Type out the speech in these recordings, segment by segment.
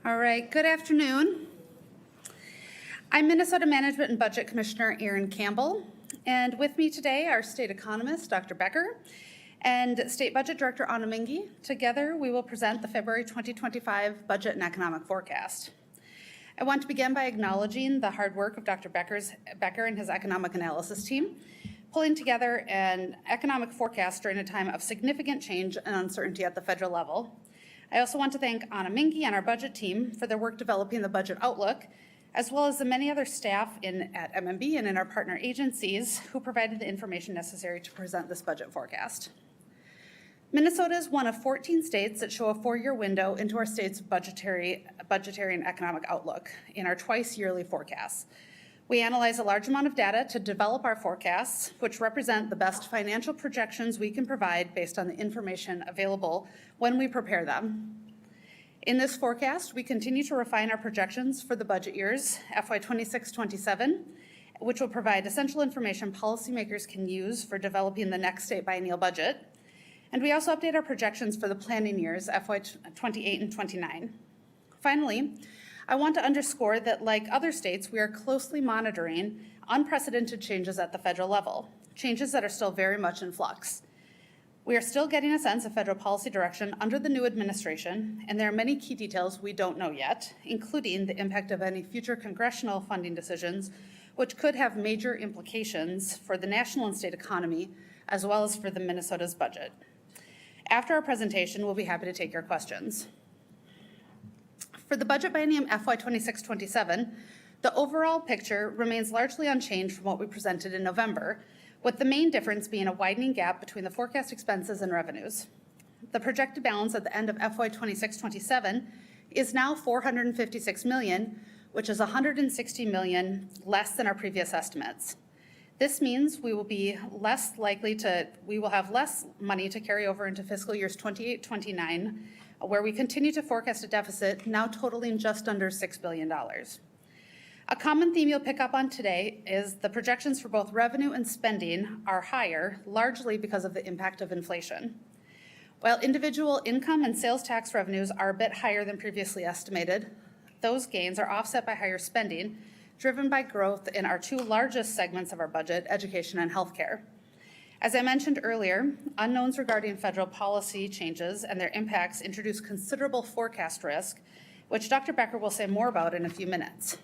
All right, good afternoon. I'm Minnesota Management and Budget Commissioner Erin Campbell, and with me today are State Economist Dr. Becker and State Budget Director Ahna Minge. Together, we will present the February 2025 Budget and Economic Forecast. I want to begin by acknowledging the hard work of Dr. Becker and his economic analysis team, pulling together an economic forecast during a time of significant change and uncertainty at the federal level. I also want to thank Ahna Minge and our budget team for their work developing the budget outlook, as well as the many other staff at MMB and in our partner agencies who provided the information necessary to present this budget forecast. Minnesota is one of 14 states that show a 4-year window into our state's budgetary and economic outlook in our twice-yearly forecasts. We analyze a large amount of data to develop our forecasts, which represent the best financial projections we can provide based on the information available when we prepare them. In this forecast, we continue to refine our projections for the budget years, FY 26-27, which will provide essential information policymakers can use for developing the next state biennial budget. And we also update our projections for the planning years, FY 28 and 29. Finally, I want to underscore that, like other states, we are closely monitoring unprecedented changes at the federal level, changes that are still very much in flux. We are still getting a sense of federal policy direction under the new administration, and there are many key details we don't know yet, including the impact of any future congressional funding decisions, which could have major implications for the national and state economy, as well as for the Minnesota's budget. After our presentation, we'll be happy to take your questions. For the budget biennium FY 26-27, the overall picture remains largely unchanged from what we presented in November, with the main difference being a widening gap between the forecast expenses and revenues. The projected balance at the end of FY 26-27 is now $456 million, which is $160 million less than our previous estimates. This means we will have less money to carry over into fiscal years 28-29, where we continue to forecast a deficit now totaling just under $6 billion. A common theme you'll pick up on today is the projections for both revenue and spending are higher, largely because of the impact of inflation. While individual income and sales tax revenues are a bit higher than previously estimated, those gains are offset by higher spending, driven by growth in our two largest segments of our budget, education and healthcare. As I mentioned earlier, unknowns regarding federal policy changes and their impacts introduce considerable forecast risk, which Dr. Becker will say more about in a few minutes.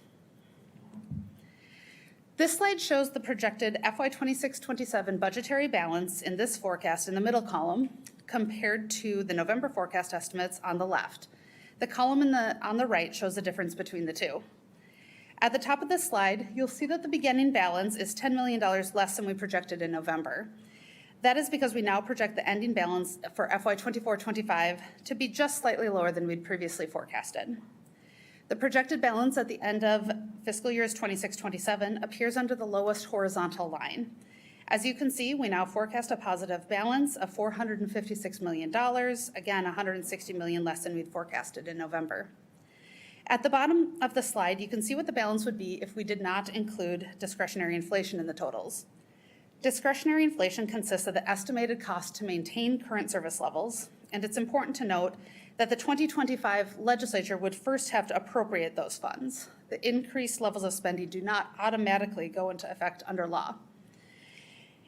This slide shows the projected FY 26-27 budgetary balance in this forecast in the middle column compared to the November forecast estimates on the left. The column on the right shows the difference between the two. At the top of this slide, you'll see that the beginning balance is $10 million less than we projected in November. That is because we now project the ending balance for FY 24-25 to be just slightly lower than we'd previously forecasted. The projected balance at the end of fiscal years 26-27 appears under the lowest horizontal line. As you can see, we now forecast a positive balance of $456 million, again, $160 million less than we'd forecasted in November. At the bottom of the slide, you can see what the balance would be if we did not include discretionary inflation in the totals. Discretionary inflation consists of the estimated cost to maintain current service levels, and it's important to note that the 2025 legislature would first have to appropriate those funds. The increased levels of spending do not automatically go into effect under law.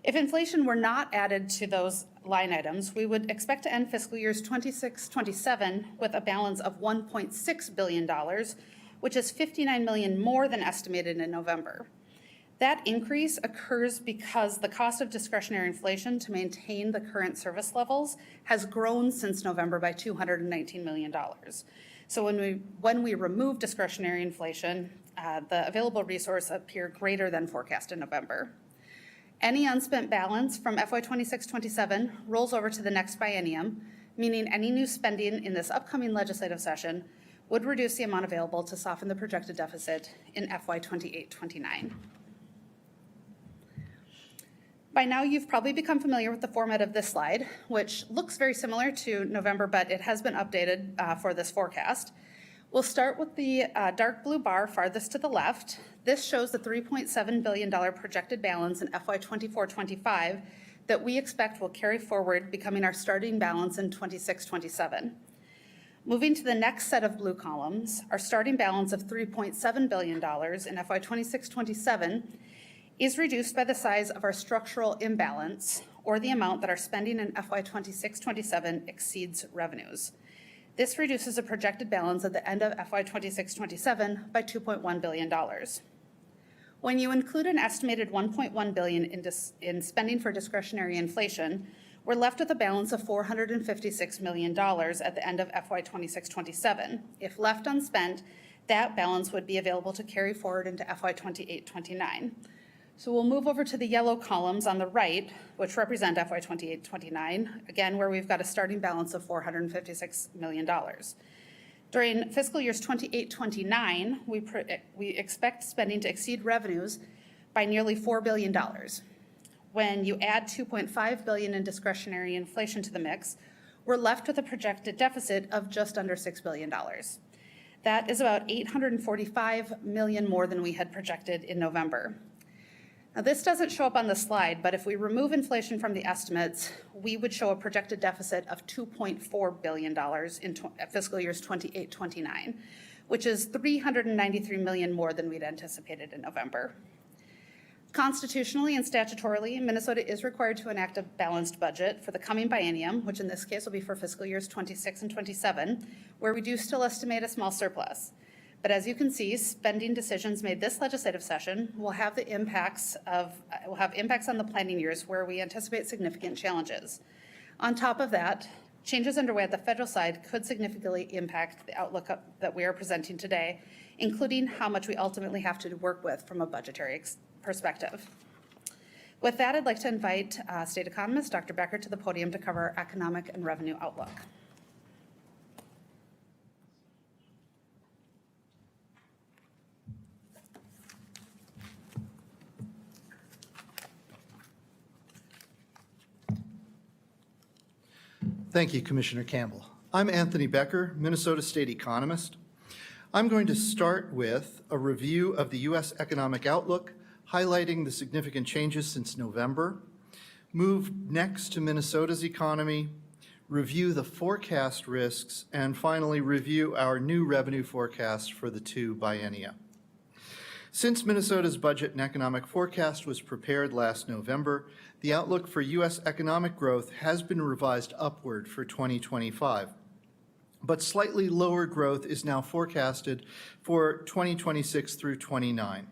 If inflation were not added to those line items, we would expect to end fiscal years 26-27 with a balance of $1.6 billion, which is $59 million more than estimated in November. That increase occurs because the cost of discretionary inflation to maintain the current service levels has grown since November by $219 million. So when we remove discretionary inflation, the available resource appear greater than forecast in November. Any unspent balance from FY 26-27 rolls over to the next biennium, meaning any new spending in this upcoming legislative session would reduce the amount available to soften the projected deficit in FY 28-29. By now, you've probably become familiar with the format of this slide, which looks very similar to November, but it has been updated for this forecast. We'll start with the dark blue bar farthest to the left. This shows the $3.7 billion projected balance in FY 24-25 that we expect will carry forward, becoming our starting balance in 26-27. Moving to the next set of blue columns, our starting balance of $3.7 billion in FY 26-27 is reduced by the size of our structural imbalance, or the amount that our spending in FY 26-27 exceeds revenues. This reduces a projected balance at the end of FY 26-27 by $2.1 billion. When you include an estimated $1.1 billion in spending for discretionary inflation, we're left with a balance of $456 million at the end of FY 26-27. If left unspent, that balance would be available to carry forward into FY 28-29. So we'll move over to the yellow columns on the right, which represent FY 28-29, again, where we've got a starting balance of $456 million. During fiscal years 28-29, we expect spending to exceed revenues by nearly $4 billion. When you add $2.5 billion in discretionary inflation to the mix, we're left with a projected deficit of just under $6 billion. That is about $845 million more than we had projected in November. Now, this doesn't show up on the slide, but if we remove inflation from the estimates, we would show a projected deficit of $2.4 billion in fiscal years 28-29, which is $393 million more than we'd anticipated in November. Constitutionally and statutorily, Minnesota is required to enact a balanced budget for the coming biennium, which in this case will be for fiscal years 26 and 27, where we do still estimate a small surplus. But as you can see, spending decisions made this legislative session will have impacts on the planning years where we anticipate significant challenges. On top of that, changes underway at the federal side could significantly impact the outlook that we are presenting today, including how much we ultimately have to work with from a budgetary perspective. With that, I'd like to invite State Economist Dr. Becker to the podium to cover our economic and revenue outlook. Thank you, Commissioner Campbell. I'm Anthony Becker, Minnesota State Economist. I'm going to start with a review of the U.S. economic outlook, highlighting the significant changes since November, move next to Minnesota's economy, review the forecast risks, and finally review our new revenue forecast for the two biennia. Since Minnesota's budget and economic forecast was prepared last November, the outlook for U.S. economic growth has been revised upward for 2025. But slightly lower growth is now forecasted for 2026 through 29.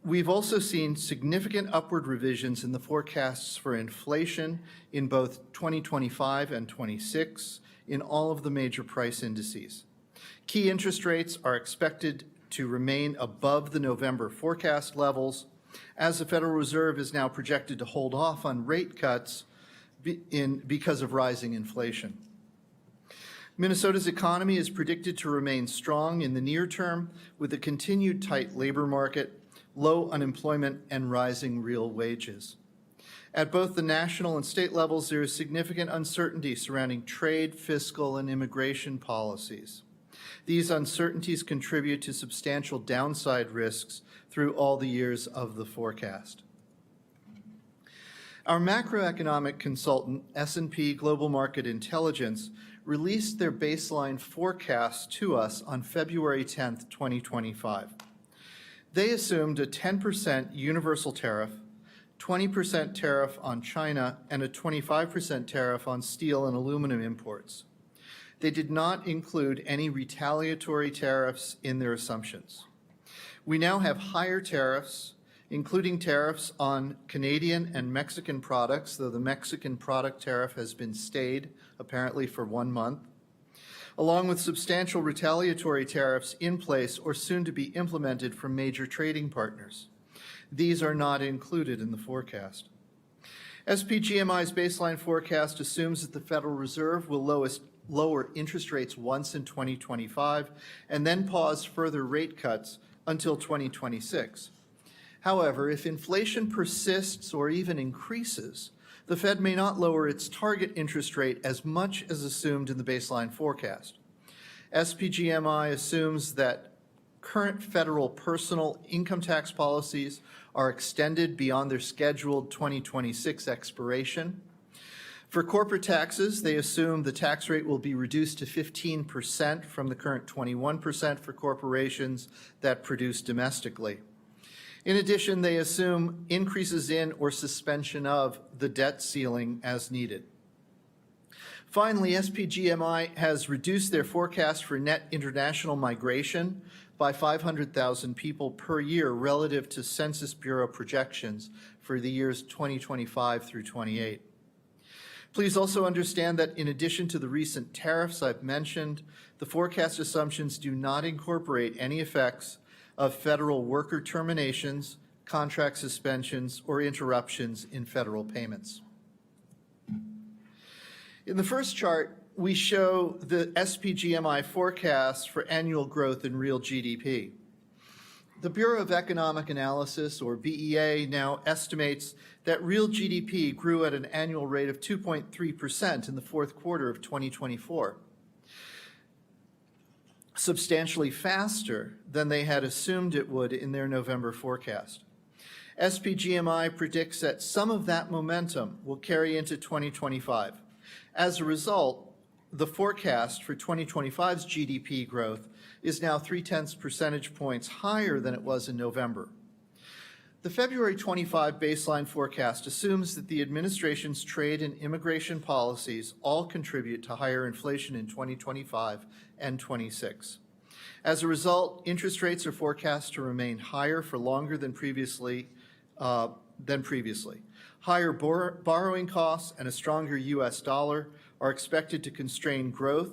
We've also seen significant upward revisions in the forecasts for inflation in both 2025 and 26 in all of the major price indices. Key interest rates are expected to remain above the November forecast levels, as the Federal Reserve is now projected to hold off on rate cuts because of rising inflation. Minnesota's economy is predicted to remain strong in the near term with a continued tight labor market, low unemployment, and rising real wages. At both the national and state levels, there is significant uncertainty surrounding trade, fiscal, and immigration policies. These uncertainties contribute to substantial downside risks through all the years of the forecast. Our macroeconomic consultant, S&P Global Market Intelligence, released their baseline forecast to us on February 10th, 2025. They assumed a 10% universal tariff, 20% tariff on China, and a 25% tariff on steel and aluminum imports. They did not include any retaliatory tariffs in their assumptions. We now have higher tariffs, including tariffs on Canadian and Mexican products, though the Mexican product tariff has been stayed, apparently for 1 month, along with substantial retaliatory tariffs in place or soon to be implemented from major trading partners. These are not included in the forecast. SPGMI's baseline forecast assumes that the Federal Reserve will lower interest rates once in 2025 and then pause further rate cuts until 2026. However, if inflation persists or even increases, the Fed may not lower its target interest rate as much as assumed in the baseline forecast. SPGMI assumes that current federal personal income tax policies are extended beyond their scheduled 2026 expiration. For corporate taxes, they assume the tax rate will be reduced to 15% from the current 21% for corporations that produce domestically. In addition, they assume increases in or suspension of the debt ceiling as needed. Finally, SPGMI has reduced their forecast for net international migration by 500,000 people per year relative to Census Bureau projections for the years 2025 through 28. Please also understand that in addition to the recent tariffs I've mentioned, the forecast assumptions do not incorporate any effects of federal worker terminations, contract suspensions, or interruptions in federal payments. In the first chart, we show the SPGMI forecast for annual growth in real GDP. The Bureau of Economic Analysis, or BEA, now estimates that real GDP grew at an annual rate of 2.3% in the fourth quarter of 2024, substantially faster than they had assumed it would in their November forecast. SPGMI predicts that some of that momentum will carry into 2025. As a result, the forecast for 2025's GDP growth is now 0.3 percentage points higher than it was in November. The February 25 baseline forecast assumes that the administration's trade and immigration policies all contribute to higher inflation in 2025 and 26. As a result, interest rates are forecast to remain higher for longer than previously. Higher borrowing costs and a stronger U.S. dollar are expected to constrain growth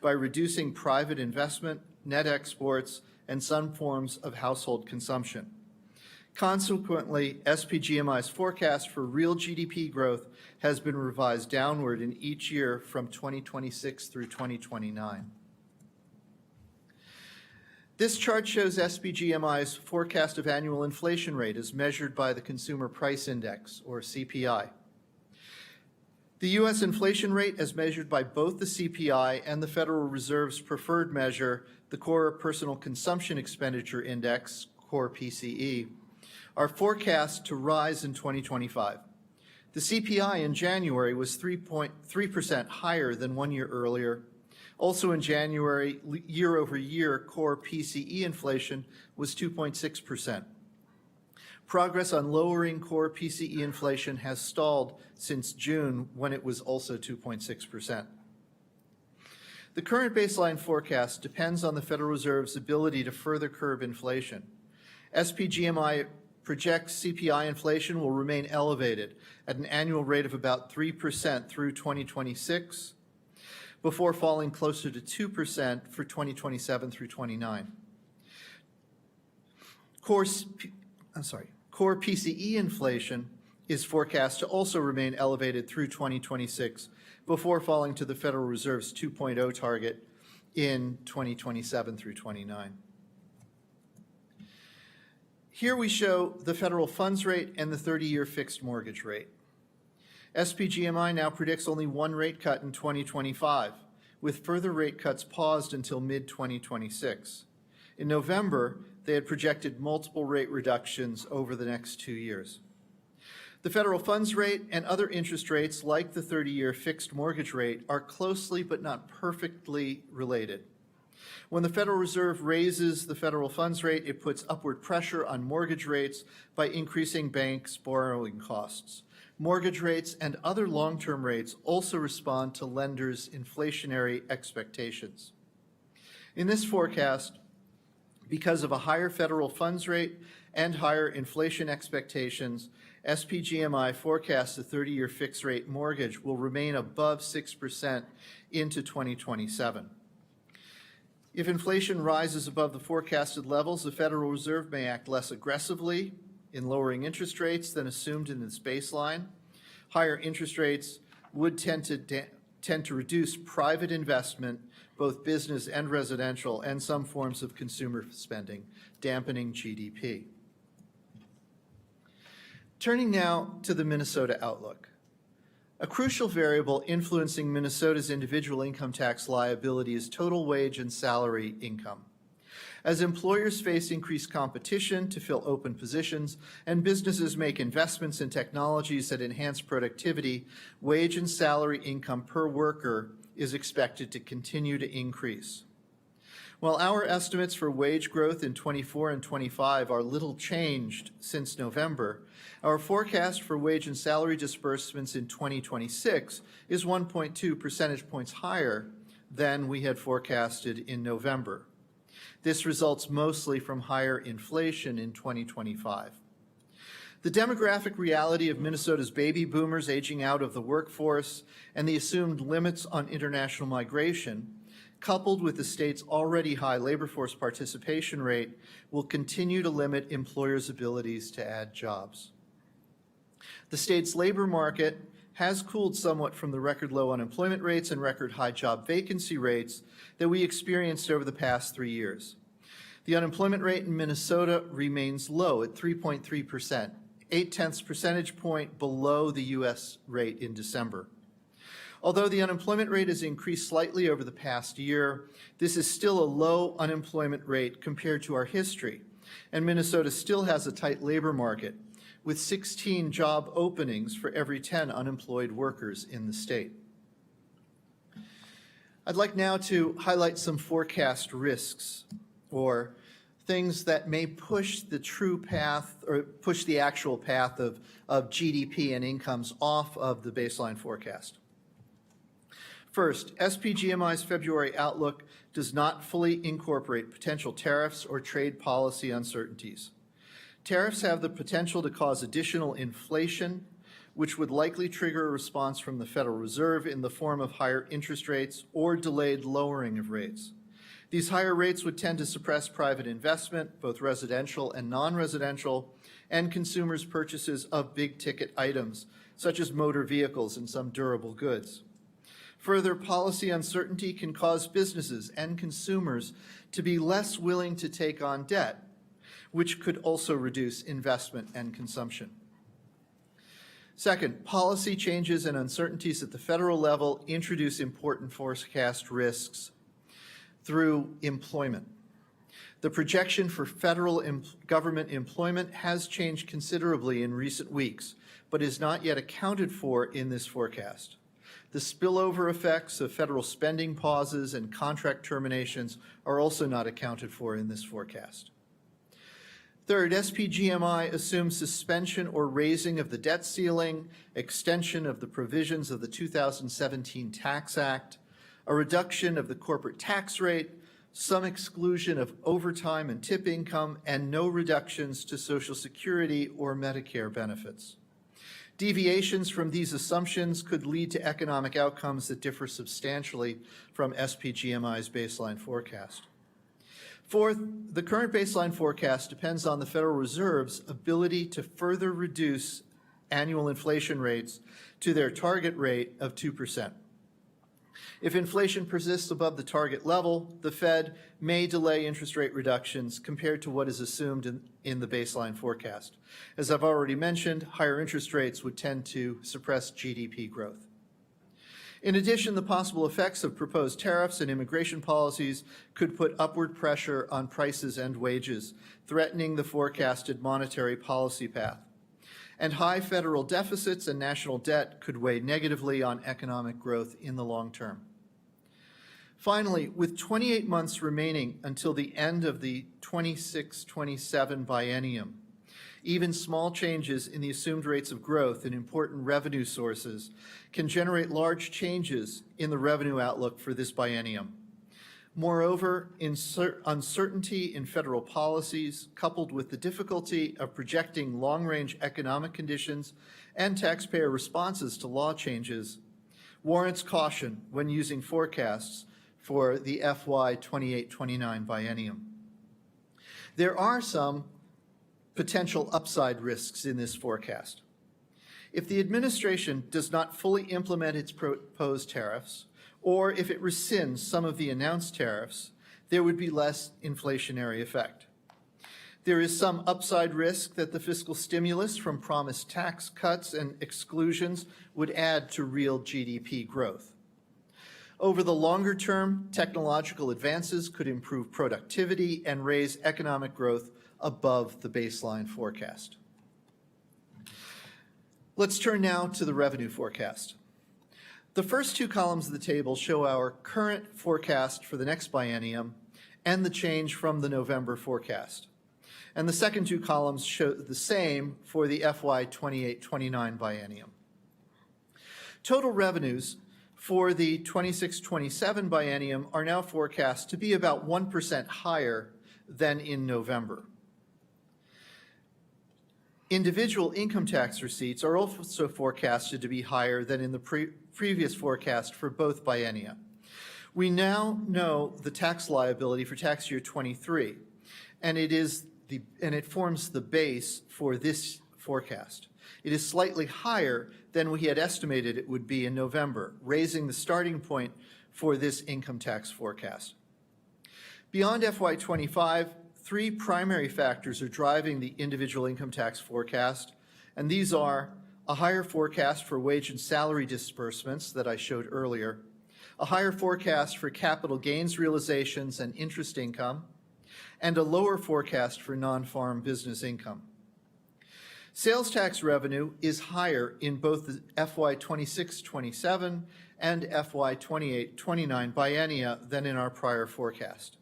by reducing private investment, net exports, and some forms of household consumption. Consequently, SPGMI's forecast for real GDP growth has been revised downward in each year from 2026 through 2029. This chart shows SPGMI's forecast of annual inflation rate as measured by the Consumer Price Index, or CPI. The U.S. inflation rate, as measured by both the CPI and the Federal Reserve's preferred measure, the Core Personal Consumption Expenditure Index, Core PCE, are forecast to rise in 2025. The CPI in January was 3.3% higher than 1 year earlier. Also in January, year-over-year core PCE inflation was 2.6%. Progress on lowering core PCE inflation has stalled since June, when it was also 2.6%. The current baseline forecast depends on the Federal Reserve's ability to further curb inflation. SPGMI projects CPI inflation will remain elevated at an annual rate of about 3% through 2026, before falling closer to 2% for 2027 through 29. Core PCE inflation is forecast to also remain elevated through 2026, before falling to the Federal Reserve's 2.0 target in 2027 through 29. Here we show the federal funds rate and the 30-year fixed mortgage rate. SPGMI now predicts only one rate cut in 2025, with further rate cuts paused until mid-2026. In November, they had projected multiple rate reductions over the next 2 years. The federal funds rate and other interest rates, like the 30-year fixed mortgage rate, are closely but not perfectly related. When the Federal Reserve raises the federal funds rate, it puts upward pressure on mortgage rates by increasing banks' borrowing costs. Mortgage rates and other long-term rates also respond to lenders' inflationary expectations. In this forecast, because of a higher federal funds rate and higher inflation expectations, SPGMI forecasts the 30-year fixed-rate mortgage will remain above 6% into 2027. If inflation rises above the forecasted levels, the Federal Reserve may act less aggressively in lowering interest rates than assumed in this baseline. Higher interest rates would tend to reduce private investment, both business and residential, and some forms of consumer spending, dampening GDP. Turning now to the Minnesota outlook. A crucial variable influencing Minnesota's individual income tax liability is total wage and salary income. As employers face increased competition to fill open positions and businesses make investments in technologies that enhance productivity, wage and salary income per worker is expected to continue to increase. While our estimates for wage growth in 24 and 25 are little changed since November, our forecast for wage and salary disbursements in 2026 is 1.2 percentage points higher than we had forecasted in November. This results mostly from higher inflation in 2025. The demographic reality of Minnesota's baby boomers aging out of the workforce and the assumed limits on international migration, coupled with the state's already high labor force participation rate, will continue to limit employers' abilities to add jobs. The state's labor market has cooled somewhat from the record low unemployment rates and record high job vacancy rates that we experienced over the past 3 years. The unemployment rate in Minnesota remains low at 3.3%, 0.8 percentage point below the U.S. rate in December. Although the unemployment rate has increased slightly over the past year, this is still a low unemployment rate compared to our history, and Minnesota still has a tight labor market, with 16 job openings for every 10 unemployed workers in the state. I'd like now to highlight some forecast risks, or things that may push the true path or push the actual path of GDP and incomes off of the baseline forecast. First, SPGMI's February outlook does not fully incorporate potential tariffs or trade policy uncertainties. Tariffs have the potential to cause additional inflation, which would likely trigger a response from the Federal Reserve in the form of higher interest rates or delayed lowering of rates. These higher rates would tend to suppress private investment, both residential and non-residential, and consumers' purchases of big-ticket items, such as motor vehicles and some durable goods. Further, policy uncertainty can cause businesses and consumers to be less willing to take on debt, which could also reduce investment and consumption. Second, policy changes and uncertainties at the federal level introduce important forecast risks through employment. The projection for federal government employment has changed considerably in recent weeks, but is not yet accounted for in this forecast. The spillover effects of federal spending pauses and contract terminations are also not accounted for in this forecast. Third, SPGMI assumes suspension or raising of the debt ceiling, extension of the provisions of the 2017 Tax Act, a reduction of the corporate tax rate, some exclusion of overtime and tip income, and no reductions to Social Security or Medicare benefits. Deviations from these assumptions could lead to economic outcomes that differ substantially from SPGMI's baseline forecast. Fourth, the current baseline forecast depends on the Federal Reserve's ability to further reduce annual inflation rates to their target rate of 2%. If inflation persists above the target level, the Fed may delay interest rate reductions compared to what is assumed in the baseline forecast. As I've already mentioned, higher interest rates would tend to suppress GDP growth. In addition, the possible effects of proposed tariffs and immigration policies could put upward pressure on prices and wages, threatening the forecasted monetary policy path. And high federal deficits and national debt could weigh negatively on economic growth in the long term. Finally, with 28 months remaining until the end of the 26-27 biennium, even small changes in the assumed rates of growth in important revenue sources can generate large changes in the revenue outlook for this biennium. Moreover, uncertainty in federal policies, coupled with the difficulty of projecting long-range economic conditions and taxpayer responses to law changes, warrants caution when using forecasts for the FY 28-29 biennium. There are some potential upside risks in this forecast. If the administration does not fully implement its proposed tariffs, or if it rescinds some of the announced tariffs, there would be less inflationary effect. There is some upside risk that the fiscal stimulus from promised tax cuts and exclusions would add to real GDP growth. Over the longer term, technological advances could improve productivity and raise economic growth above the baseline forecast. Let's turn now to the revenue forecast. The first two columns of the table show our current forecast for the next biennium and the change from the November forecast. And the second two columns show the same for the FY 28-29 biennium. Total revenues for the 26-27 biennium are now forecast to be about 1% higher than in November. Individual income tax receipts are also forecasted to be higher than in the previous forecast for both biennia. We now know the tax liability for tax year 23, and it forms the base for this forecast. It is slightly higher than we had estimated it would be in November, raising the starting point for this income tax forecast. Beyond FY 25, three primary factors are driving the individual income tax forecast, and these are a higher forecast for wage and salary disbursements that I showed earlier, a higher forecast for capital gains realizations and interest income, and a lower forecast for non-farm business income. Sales tax revenue is higher in both the FY 26-27 and FY 28-29 biennia than in our prior forecast.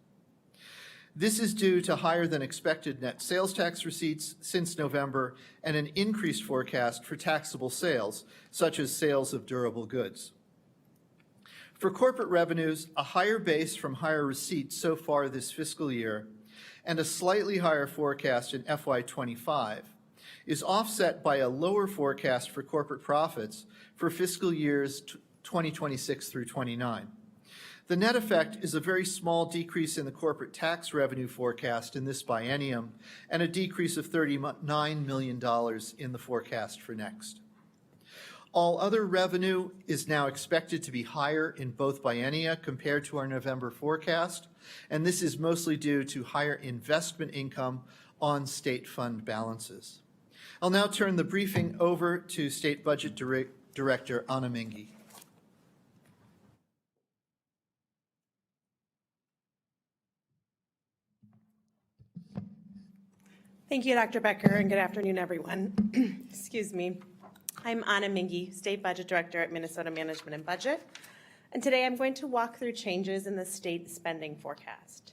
This is due to higher than expected net sales tax receipts since November and an increased forecast for taxable sales, such as sales of durable goods. For corporate revenues, a higher base from higher receipts so far this fiscal year and a slightly higher forecast in FY 25 is offset by a lower forecast for corporate profits for fiscal years 2026 through 29. The net effect is a very small decrease in the corporate tax revenue forecast in this biennium and a decrease of $39 million in the forecast for next. All other revenue is now expected to be higher in both biennia compared to our November forecast, and this is mostly due to higher investment income on state fund balances. I'll now turn the briefing over to State Budget Director Ahna Minge. Thank you, Dr. Becker, and good afternoon, everyone. Excuse me. I'm Ahna Minge, State Budget Director at Minnesota Management and Budget, and today I'm going to walk through changes in the state spending forecast.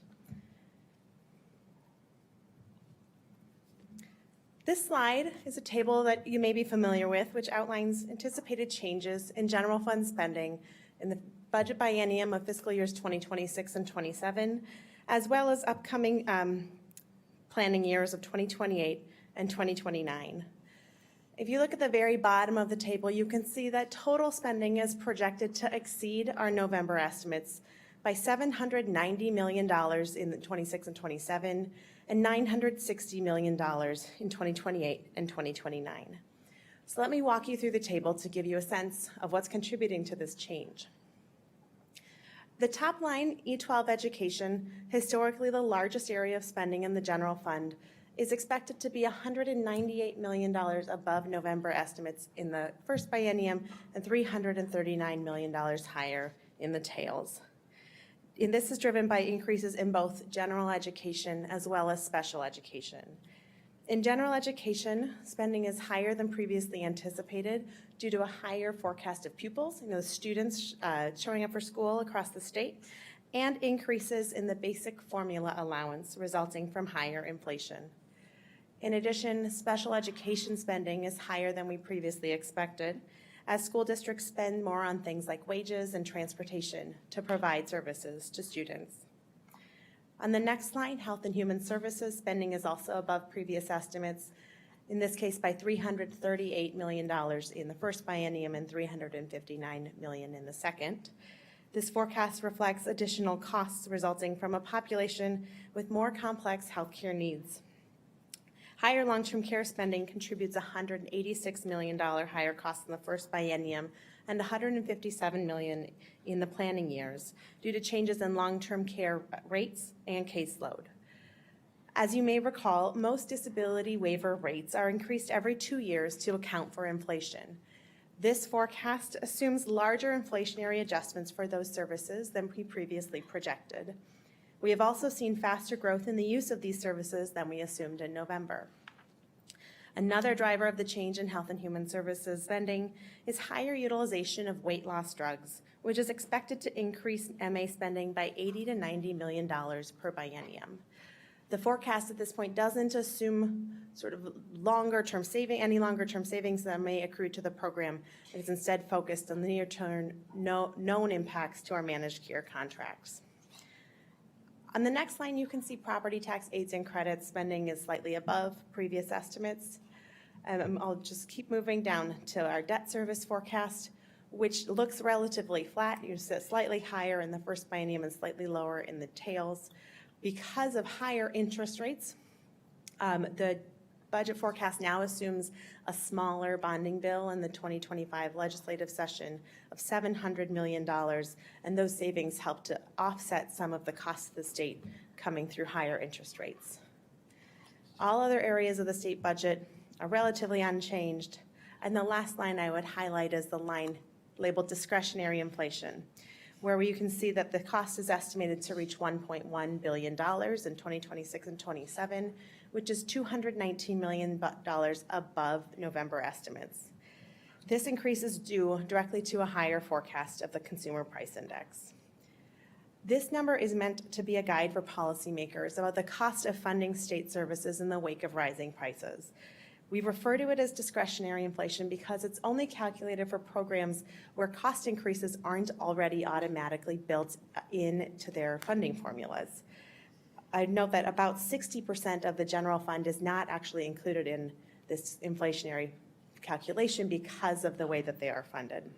This slide is a table that you may be familiar with, which outlines anticipated changes in general fund spending in the budget biennium of fiscal years 2026 and 27, as well as upcoming planning years of 2028 and 2029. If you look at the very bottom of the table, you can see that total spending is projected to exceed our November estimates by $790 million in the 26 and 27, and $960 million in 2028 and 2029. So let me walk you through the table to give you a sense of what's contributing to this change. The top line, E12 education, historically the largest area of spending in the general fund, is expected to be $198 million above November estimates in the first biennium and $339 million higher in the tails. And this is driven by increases in both general education as well as special education. In general education, spending is higher than previously anticipated due to a higher forecast of pupils, students showing up for school across the state, and increases in the basic formula allowance resulting from higher inflation. In addition, special education spending is higher than we previously expected, as school districts spend more on things like wages and transportation to provide services to students. On the next line, Health and Human Services spending is also above previous estimates, in this case by $338 million in the first biennium and $359 million in the second. This forecast reflects additional costs resulting from a population with more complex healthcare needs. Higher long-term care spending contributes $186 million higher cost in the first biennium and $157 million in the planning years due to changes in long-term care rates and caseload. As you may recall, most disability waiver rates are increased every 2 years to account for inflation. This forecast assumes larger inflationary adjustments for those services than we previously projected. We have also seen faster growth in the use of these services than we assumed in November. Another driver of the change in Health and Human Services spending is higher utilization of weight loss drugs, which is expected to increase MA spending by $80 to $90 million per biennium. The forecast at this point doesn't assume sort of any longer-term savings that may accrue to the program. It is instead focused on the near-term known impacts to our managed care contracts. On the next line, you can see property tax aids and credits spending is slightly above previous estimates. I'll just keep moving down to our debt service forecast, which looks relatively flat. You see slightly higher in the first biennium and slightly lower in the tails. Because of higher interest rates, the budget forecast now assumes a smaller bonding bill in the 2025 legislative session of $700 million, and those savings help to offset some of the costs of the state coming through higher interest rates. All other areas of the state budget are relatively unchanged, and the last line I would highlight is the line labeled discretionary inflation, where you can see that the cost is estimated to reach $1.1 billion in 2026 and 27, which is $219 million above November estimates. This increase is due directly to a higher forecast of the Consumer Price Index. This number is meant to be a guide for policymakers about the cost of funding state services in the wake of rising prices. We refer to it as discretionary inflation because it's only calculated for programs where cost increases aren't already automatically built into their funding formulas. I'd note that about 60% of the general fund is not actually included in this inflationary calculation because of the way that they are funded.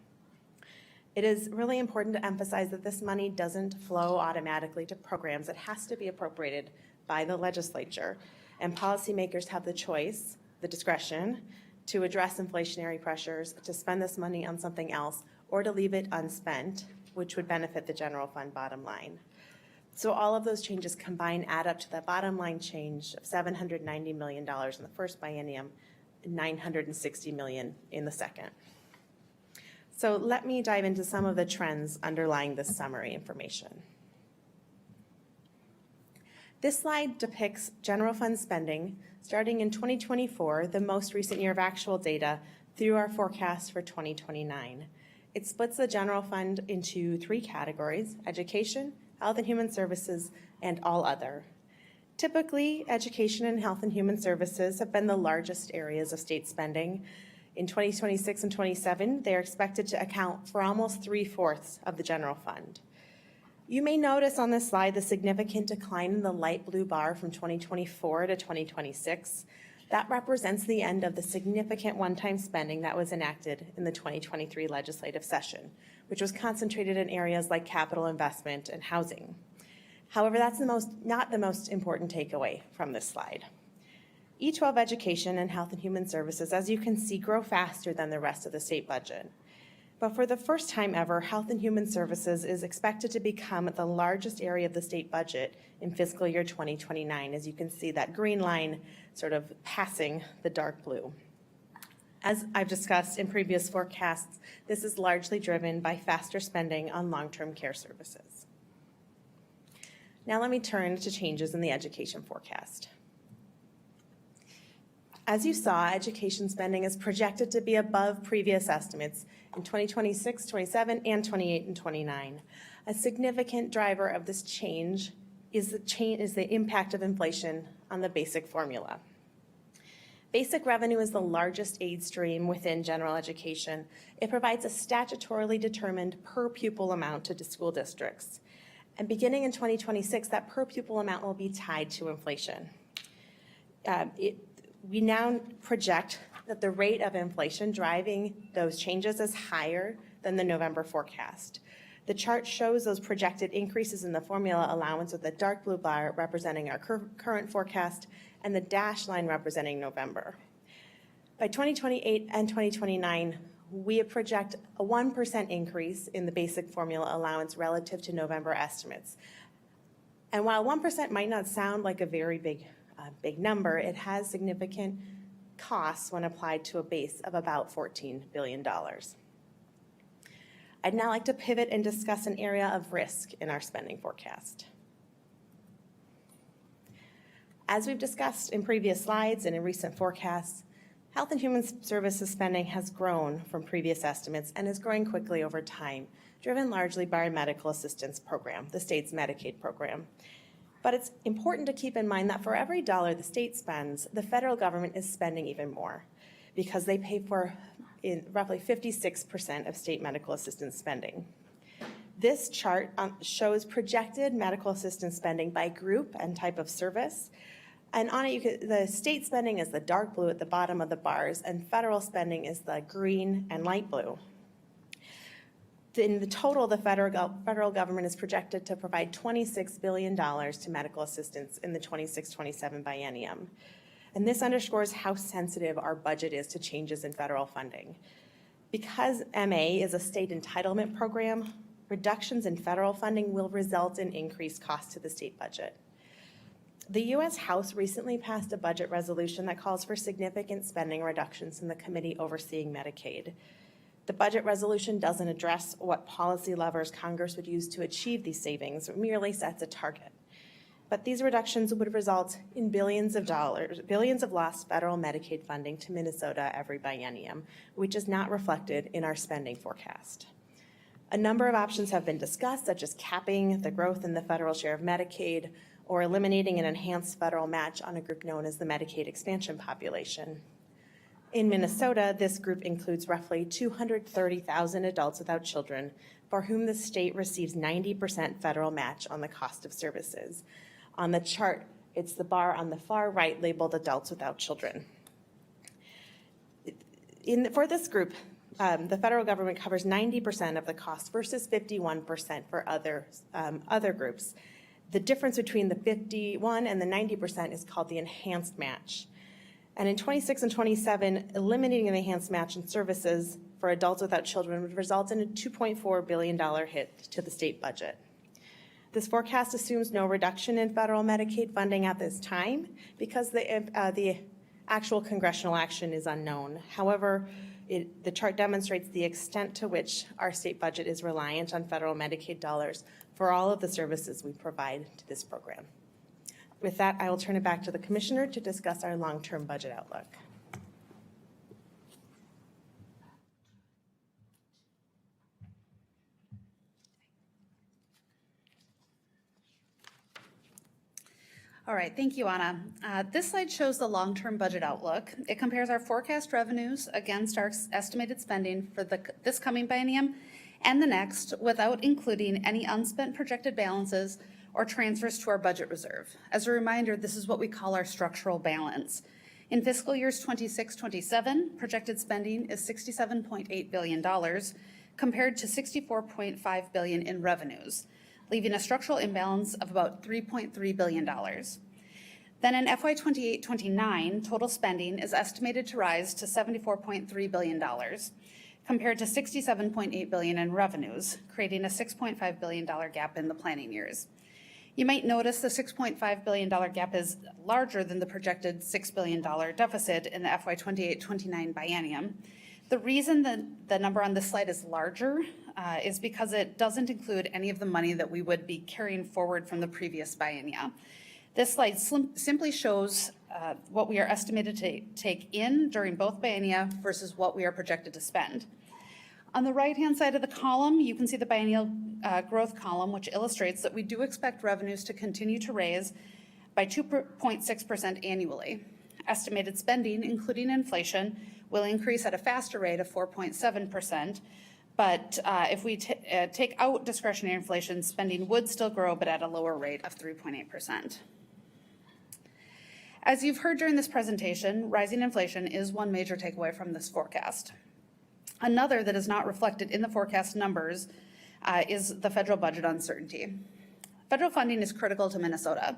It is really important to emphasize that this money doesn't flow automatically to programs. It has to be appropriated by the legislature, and policymakers have the choice, the discretion, to address inflationary pressures, to spend this money on something else, or to leave it unspent, which would benefit the general fund bottom line. So all of those changes combined add up to the bottom line change of $790 million in the first biennium, and $960 million in the second. So let me dive into some of the trends underlying this summary information. This slide depicts general fund spending starting in 2024, the most recent year of actual data, through our forecast for 2029. It splits the general fund into three categories: education, health and human services, and all other. Typically, education and health and human services have been the largest areas of state spending. In 2026 and 27, they are expected to account for almost 3/4 of the general fund. You may notice on this slide the significant decline in the light blue bar from 2024 to 2026. That represents the end of the significant one-time spending that was enacted in the 2023 legislative session, which was concentrated in areas like capital investment and housing. However, that's not the most important takeaway from this slide. E12 education and health and human services, as you can see, grow faster than the rest of the state budget. But for the first time ever, health and human services is expected to become the largest area of the state budget in fiscal year 2029. As you can see, that green line sort of passing the dark blue. As I've discussed in previous forecasts, this is largely driven by faster spending on long-term care services. Now let me turn to changes in the education forecast. As you saw, education spending is projected to be above previous estimates in 2026, 27, and 28 and 29. A significant driver of this change is the impact of inflation on the basic formula. Basic revenue is the largest aid stream within general education. It provides a statutorily determined per pupil amount to school districts. And beginning in 2026, that per pupil amount will be tied to inflation. We now project that the rate of inflation driving those changes is higher than the November forecast. The chart shows those projected increases in the formula allowance with the dark blue bar representing our current forecast and the dashed line representing November. By 2028 and 2029, we project a 1% increase in the basic formula allowance relative to November estimates. And while 1% might not sound like a very big number, it has significant costs when applied to a base of about $14 billion. I'd now like to pivot and discuss an area of risk in our spending forecast. As we've discussed in previous slides and in recent forecasts, Health and Human Services spending has grown from previous estimates and is growing quickly over time, driven largely by our medical assistance program, the state's Medicaid program. But it's important to keep in mind that for every dollar the state spends, the federal government is spending even more because they pay for roughly 56% of state medical assistance spending. This chart shows projected medical assistance spending by group and type of service. And on it, the state spending is the dark blue at the bottom of the bars, and federal spending is the green and light blue. In the total, the federal government is projected to provide $26 billion to medical assistance in the 26-27 biennium. And this underscores how sensitive our budget is to changes in federal funding. Because MA is a state entitlement program, reductions in federal funding will result in increased costs to the state budget. The U.S. House recently passed a budget resolution that calls for significant spending reductions in the committee overseeing Medicaid. The budget resolution doesn't address what policy levers Congress would use to achieve these savings, it merely sets a target. But these reductions would result in billions of lost federal Medicaid funding to Minnesota every biennium, which is not reflected in our spending forecast. A number of options have been discussed, such as capping the growth in the federal share of Medicaid or eliminating an enhanced federal match on a group known as the Medicaid expansion population. In Minnesota, this group includes roughly 230,000 adults without children for whom the state receives 90% federal match on the cost of services. On the chart, it's the bar on the far right labeled adults without children. For this group, the federal government covers 90% of the cost versus 51% for other groups. The difference between the 51 and the 90% is called the enhanced match. And in 26 and 27, eliminating the enhanced match in services for adults without children would result in a $2.4 billion hit to the state budget. This forecast assumes no reduction in federal Medicaid funding at this time because the actual congressional action is unknown. However, the chart demonstrates the extent to which our state budget is reliant on federal Medicaid dollars for all of the services we provide to this program. With that, I will turn it back to the Commissioner to discuss our long-term budget outlook. All right, thank you, Ahna. This slide shows the long-term budget outlook. It compares our forecast revenues against our estimated spending for this coming biennium and the next without including any unspent projected balances or transfers to our budget reserve. As a reminder, this is what we call our structural balance. In fiscal years 26-27, projected spending is $67.8 billion compared to $64.5 billion in revenues, leaving a structural imbalance of about $3.3 billion. Then in FY 28-29, total spending is estimated to rise to $74.3 billion compared to $67.8 billion in revenues, creating a $6.5 billion gap in the planning years. You might notice the $6.5 billion gap is larger than the projected $6 billion deficit in the FY 28-29 biennium. The reason that the number on this slide is larger is because it doesn't include any of the money that we would be carrying forward from the previous biennia. This slide simply shows what we are estimated to take in during both biennia versus what we are projected to spend. On the right-hand side of the column, you can see the biennial growth column, which illustrates that we do expect revenues to continue to raise by 2.6% annually. Estimated spending, including inflation, will increase at a faster rate of 4.7%, but if we take out discretionary inflation, spending would still grow, but at a lower rate of 3.8%. As you've heard during this presentation, rising inflation is one major takeaway from this forecast. Another that is not reflected in the forecast numbers is the federal budget uncertainty. Federal funding is critical to Minnesota.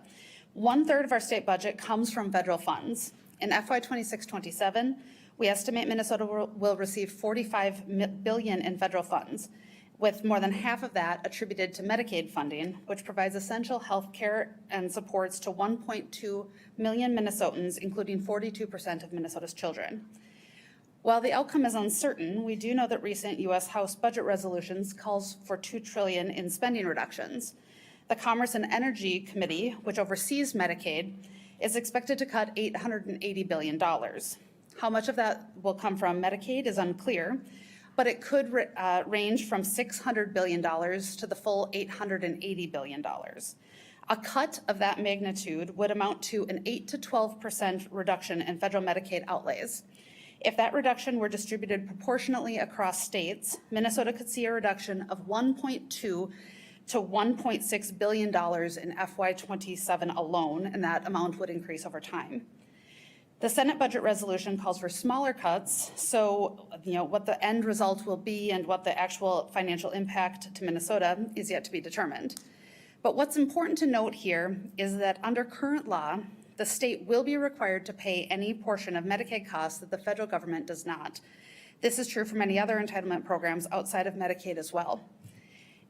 1/3 of our state budget comes from federal funds. In FY 26-27, we estimate Minnesota will receive $45 billion in federal funds, with more than half of that attributed to Medicaid funding, which provides essential health care and supports to 1.2 million Minnesotans, including 42% of Minnesota's children. While the outcome is uncertain, we do know that recent U.S. House budget resolutions calls for $2 trillion in spending reductions. The Commerce and Energy Committee, which oversees Medicaid, is expected to cut $880 billion. How much of that will come from Medicaid is unclear, but it could range from $600 billion to the full $880 billion. A cut of that magnitude would amount to an 8 to 12% reduction in federal Medicaid outlays. If that reduction were distributed proportionately across states, Minnesota could see a reduction of $1.2 to $1.6 billion in FY27 alone, and that amount would increase over time. The Senate budget resolution calls for smaller cuts, so what the end result will be and what the actual financial impact to Minnesota is yet to be determined. But what's important to note here is that under current law, the state will be required to pay any portion of Medicaid costs that the federal government does not. This is true for many other entitlement programs outside of Medicaid as well.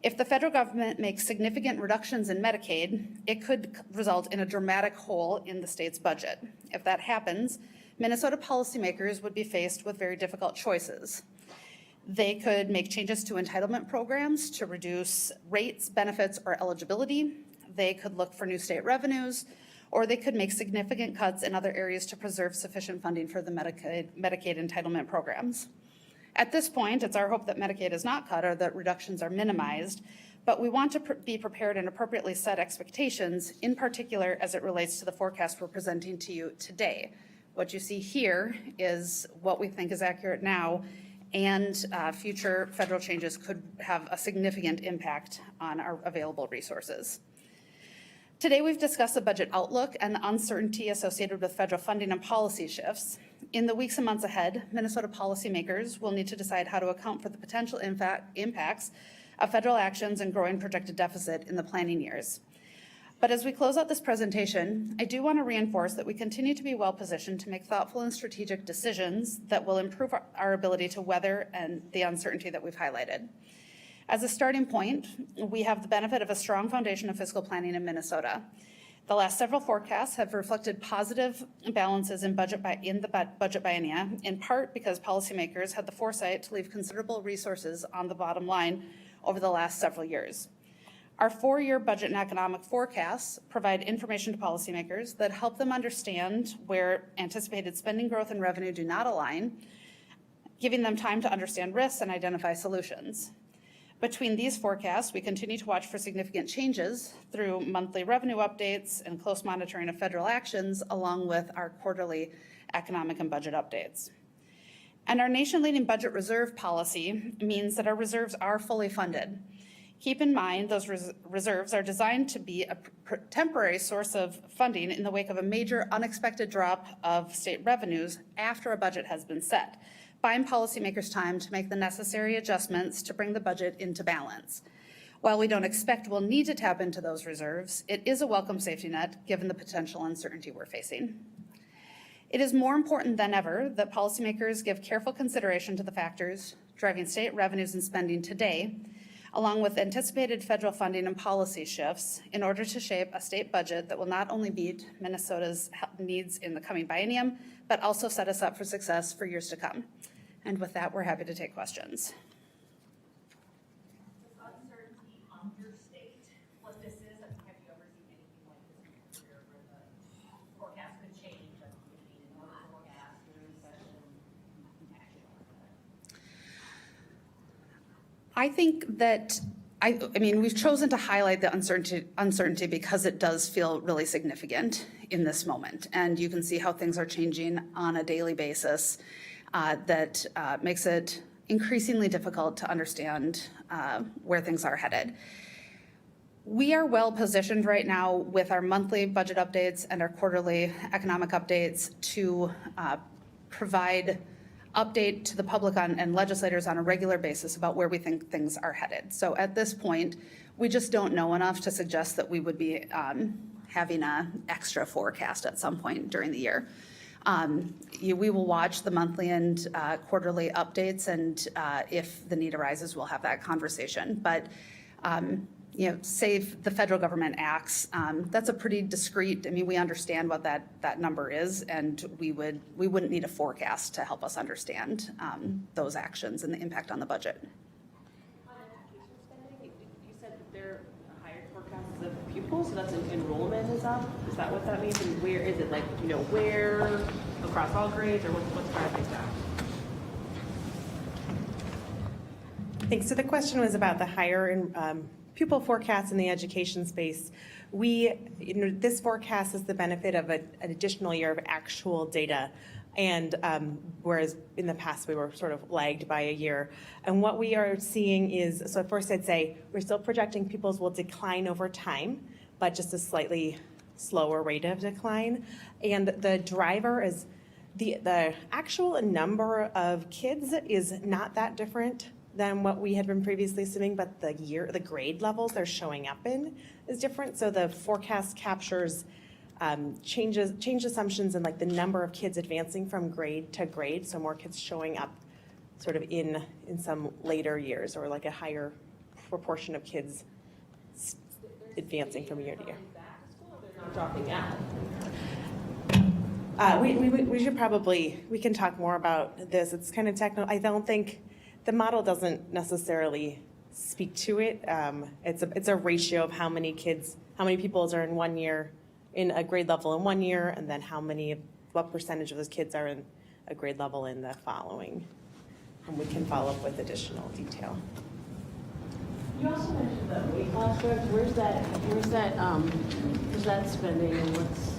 If the federal government makes significant reductions in Medicaid, it could result in a dramatic hole in the state's budget. If that happens, Minnesota policymakers would be faced with very difficult choices. They could make changes to entitlement programs to reduce rates, benefits, or eligibility. They could look for new state revenues, or they could make significant cuts in other areas to preserve sufficient funding for the Medicaid entitlement programs. At this point, it's our hope that Medicaid is not cut or that reductions are minimized, but we want to be prepared and appropriately set expectations, in particular as it relates to the forecast we're presenting to you today. What you see here is what we think is accurate now, and future federal changes could have a significant impact on our available resources. Today, we've discussed the budget outlook and the uncertainty associated with federal funding and policy shifts. In the weeks and months ahead, Minnesota policymakers will need to decide how to account for the potential impacts of federal actions and growing projected deficit in the planning years. But as we close out this presentation, I do want to reinforce that we continue to be well positioned to make thoughtful and strategic decisions that will improve our ability to weather and the uncertainty that we've highlighted. As a starting point, we have the benefit of a strong foundation of fiscal planning in Minnesota. The last several forecasts have reflected positive balances in the budget biennia, in part because policymakers had the foresight to leave considerable resources on the bottom line over the last several years. Our 4-year budget and economic forecasts provide information to policymakers that help them understand where anticipated spending growth and revenue do not align, giving them time to understand risks and identify solutions. Between these forecasts, we continue to watch for significant changes through monthly revenue updates and close monitoring of federal actions, along with our quarterly economic and budget updates. And our nation-leading budget reserve policy means that our reserves are fully funded. Keep in mind, those reserves are designed to be a temporary source of funding in the wake of a major unexpected drop of state revenues after a budget has been set, buying policymakers time to make the necessary adjustments to bring the budget into balance. While we don't expect we'll need to tap into those reserves, it is a welcome safety net given the potential uncertainty we're facing. It is more important than ever that policymakers give careful consideration to the factors driving state revenues and spending today, along with anticipated federal funding and policy shifts, in order to shape a state budget that will not only meet Minnesota's needs in the coming biennium, but also set us up for success for years to come. And with that, we're happy to take questions. Uncertainty on your state, what this is, have you ever seen anything like this in your career where the forecast could change, like you need another forecast during session, action on that? I think that, I mean, we've chosen to highlight the uncertainty because it does feel really significant in this moment. And you can see how things are changing on a daily basis that makes it increasingly difficult to understand where things are headed. We are well positioned right now with our monthly budget updates and our quarterly economic updates to provide update to the public and legislators on a regular basis about where we think things are headed. So at this point, we just don't know enough to suggest that we would be having an extra forecast at some point during the year. We will watch the monthly and quarterly updates, and if the need arises, we'll have that conversation. But say if the federal government acts, that's a pretty discrete, we understand what that number is, and we wouldn't need a forecast to help us understand those actions and the impact on the budget. On education spending, you said that there are higher forecasts of pupils, so that's an enrollment is up? Is that what that means? And where is it, where, across all grades, or what's driving that? Thanks. So the question was about the higher pupil forecasts in the education space. This forecast is the benefit of an additional year of actual data, and whereas in the past we were sort of lagged by a year. And what we are seeing is, so first I'd say we're still projecting pupils will decline over time, but just a slightly slower rate of decline. And the driver is the actual number of kids is not that different than what we had been previously assuming, but the grade levels they're showing up in is different. So the forecast captures changed assumptions in the number of kids advancing from grade to grade. So more kids showing up sort of in some later years, or a higher proportion of kids advancing from year to year. They're not dropping out. We should probably, we can talk more about this. It's kind of technical. I don't think, the model doesn't necessarily speak to it. It's a ratio of how many pupils are in 1 year, in a grade level in 1 year, and then what percentage of those kids are in a grade level in the following. And we can follow up with additional detail. You also mentioned the weight loss drugs. Where's that spending, and what's?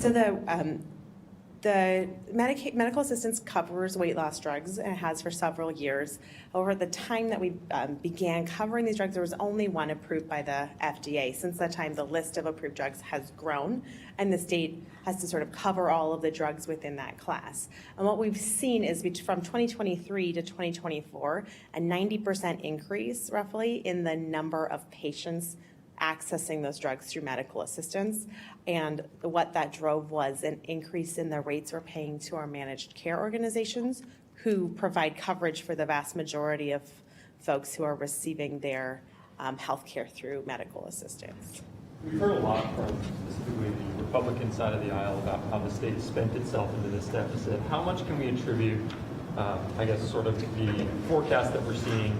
So the medical assistance covers weight loss drugs, and it has for several years. Over the time that we began covering these drugs, there was only one approved by the FDA. Since that time, the list of approved drugs has grown, and the state has to sort of cover all of the drugs within that class. And what we've seen is from 2023 to 2024, a 90% increase, roughly, in the number of patients accessing those drugs through medical assistance. And what that drove was an increase in the rates we're paying to our managed care organizations, who provide coverage for the vast majority of folks who are receiving their health care through medical assistance. We've heard a lot from specifically the Republican side of the aisle about how the state spent itself into this deficit. How much can we attribute, sort of the forecast that we're seeing,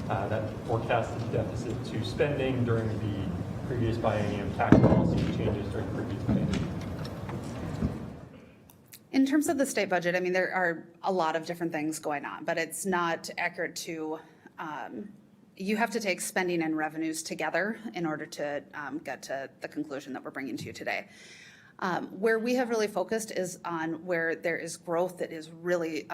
that forecasted deficit to spending during the previous biennium, tax policy changes during the previous biennium? In terms of the state budget, there are a lot of different things going on, but it's not accurate to, you have to take spending and revenues together in order to get to the conclusion that we're bringing to you today. Where we have really focused is on where there is growth that is really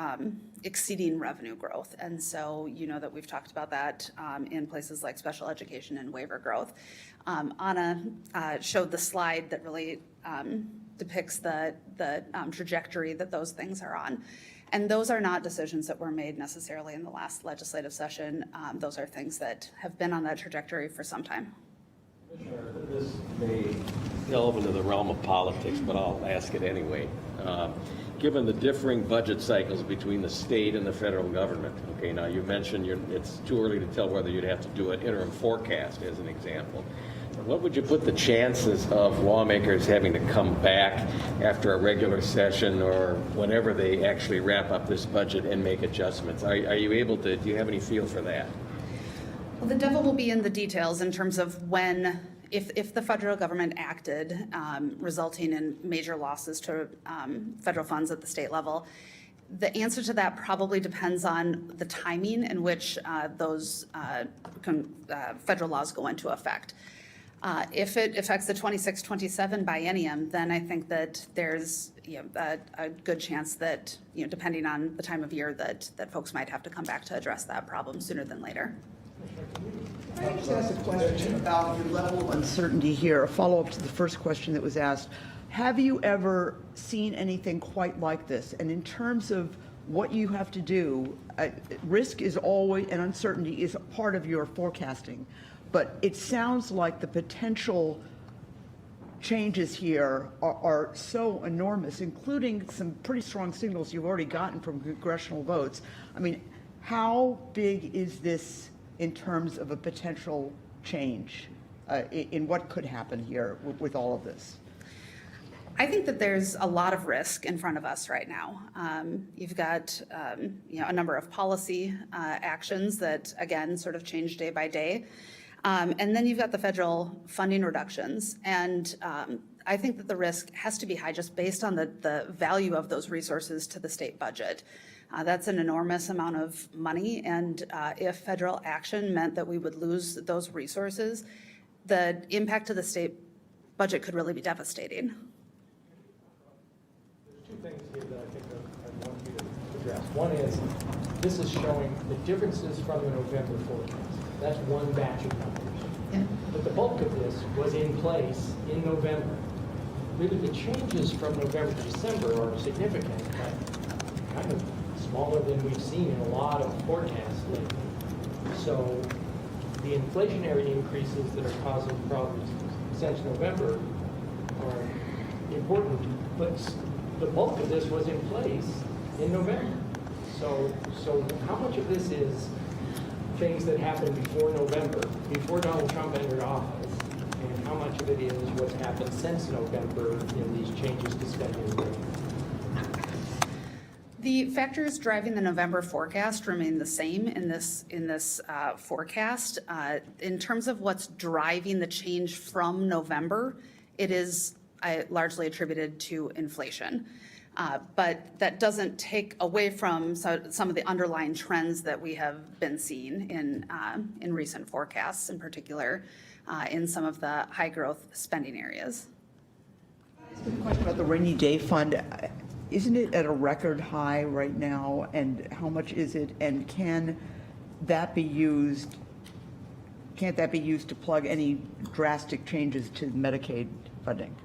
exceeding revenue growth. And so that we've talked about that in places like special education and waiver growth. Ahna showed the slide that really depicts the trajectory that those things are on. And those are not decisions that were made necessarily in the last legislative session. Those are things that have been on that trajectory for some time. This may delve into the realm of politics, but I'll ask it anyway. Given the differing budget cycles between the state and the federal government, okay, now you mentioned it's too early to tell whether you'd have to do an interim forecast as an example. What would you put the chances of lawmakers having to come back after a regular session or whenever they actually wrap up this budget and make adjustments? Are you able to, do you have any feel for that? Well, the devil will be in the details in terms of when, if the federal government acted, resulting in major losses to federal funds at the state level. The answer to that probably depends on the timing in which those federal laws go into effect. If it affects the 26-27 biennium, then I think that there's a good chance that, depending on the time of year, that folks might have to come back to address that problem sooner than later. Can I just ask a question about your level of uncertainty here, a follow-up to the first question that was asked. Have you ever seen anything quite like this? And in terms of what you have to do, risk is always, and uncertainty is part of your forecasting. But it sounds like the potential changes here are so enormous, including some pretty strong signals you've already gotten from congressional votes. I mean, how big is this in terms of a potential change in what could happen here with all of this? I think that there's a lot of risk in front of us right now. You've got a number of policy actions that, again, sort of change day by day. And then you've got the federal funding reductions. And I think that the risk has to be high just based on the value of those resources to the state budget. That's an enormous amount of money. And if federal action meant that we would lose those resources, the impact to the state budget could really be devastating. Two things here that I think I want you to address. One is, this is showing the differences from the November forecast. That's one batch of numbers. Yeah. But the bulk of this was in place in November. Really, the changes from November to December are significant, but kind of smaller than we've seen in a lot of forecasts lately. So the inflationary increases that are causing problems since November are important, but the bulk of this was in place in November. So how much of this is things that happened before November, before Donald Trump entered office, and how much of it is what's happened since November in these changes to spending? The factors driving the November forecast remain the same in this forecast. In terms of what's driving the change from November, it is largely attributed to inflation. But that doesn't take away from some of the underlying trends that we have been seeing in recent forecasts, in particular in some of the high growth spending areas. A question about the rainy day fund. Isn't it at a record high right now? And how much is it? And can that be used? Can't that be used to plug any drastic changes to Medicaid funding?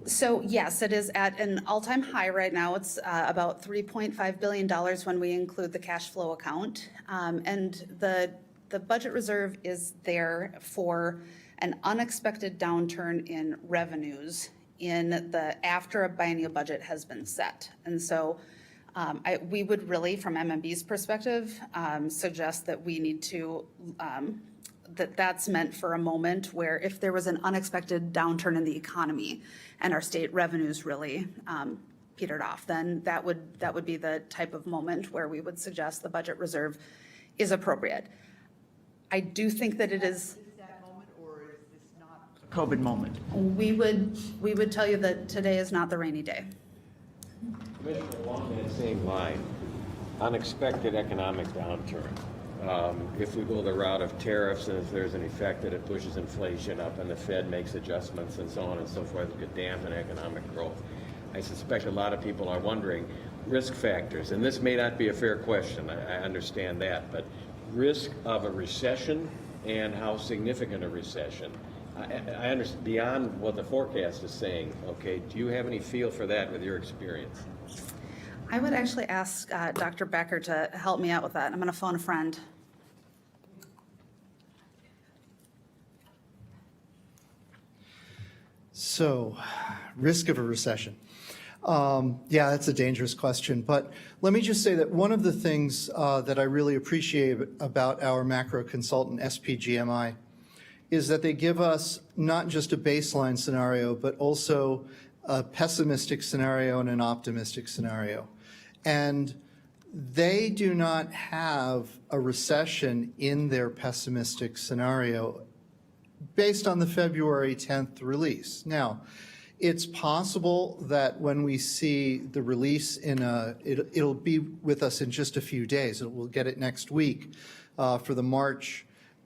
So yes, it is at an all-time high right now. It's about $3.5 billion when we include the cash flow account. And the budget reserve is there for an unexpected downturn in revenues after a biennial budget has been set. And so we would really, from MMB's perspective, suggest that we need to that's meant for a moment where if there was an unexpected downturn in the economy and our state revenues really petered off, then that would be the type of moment where we would suggest the budget reserve is appropriate. I do think that it is. That moment, or is this not a COVID moment? We would tell you that today is not the rainy day. Commissioner, along that same line, unexpected economic downturn. If we go the route of tariffs and if there's an effect that it pushes inflation up and the Fed makes adjustments and so on and so forth, it could dampen economic growth. I suspect a lot of people are wondering risk factors, and this may not be a fair question, I understand that, but risk of a recession and how significant a recession. I understand beyond what the forecast is saying, okay, do you have any feel for that with your experience? I would actually ask Dr. Becker to help me out with that. I'm going to phone a friend. So, risk of a recession. Yeah, that's a dangerous question. But let me just say that one of the things that I really appreciate about our macro consultant, SPGMI, is that they give us not just a baseline scenario, but also a pessimistic scenario and an optimistic scenario. And they do not have a recession in their pessimistic scenario based on the February 10th release. Now, it's possible that when we see the release it'll be with us in just a few days. We'll get it next week for the March.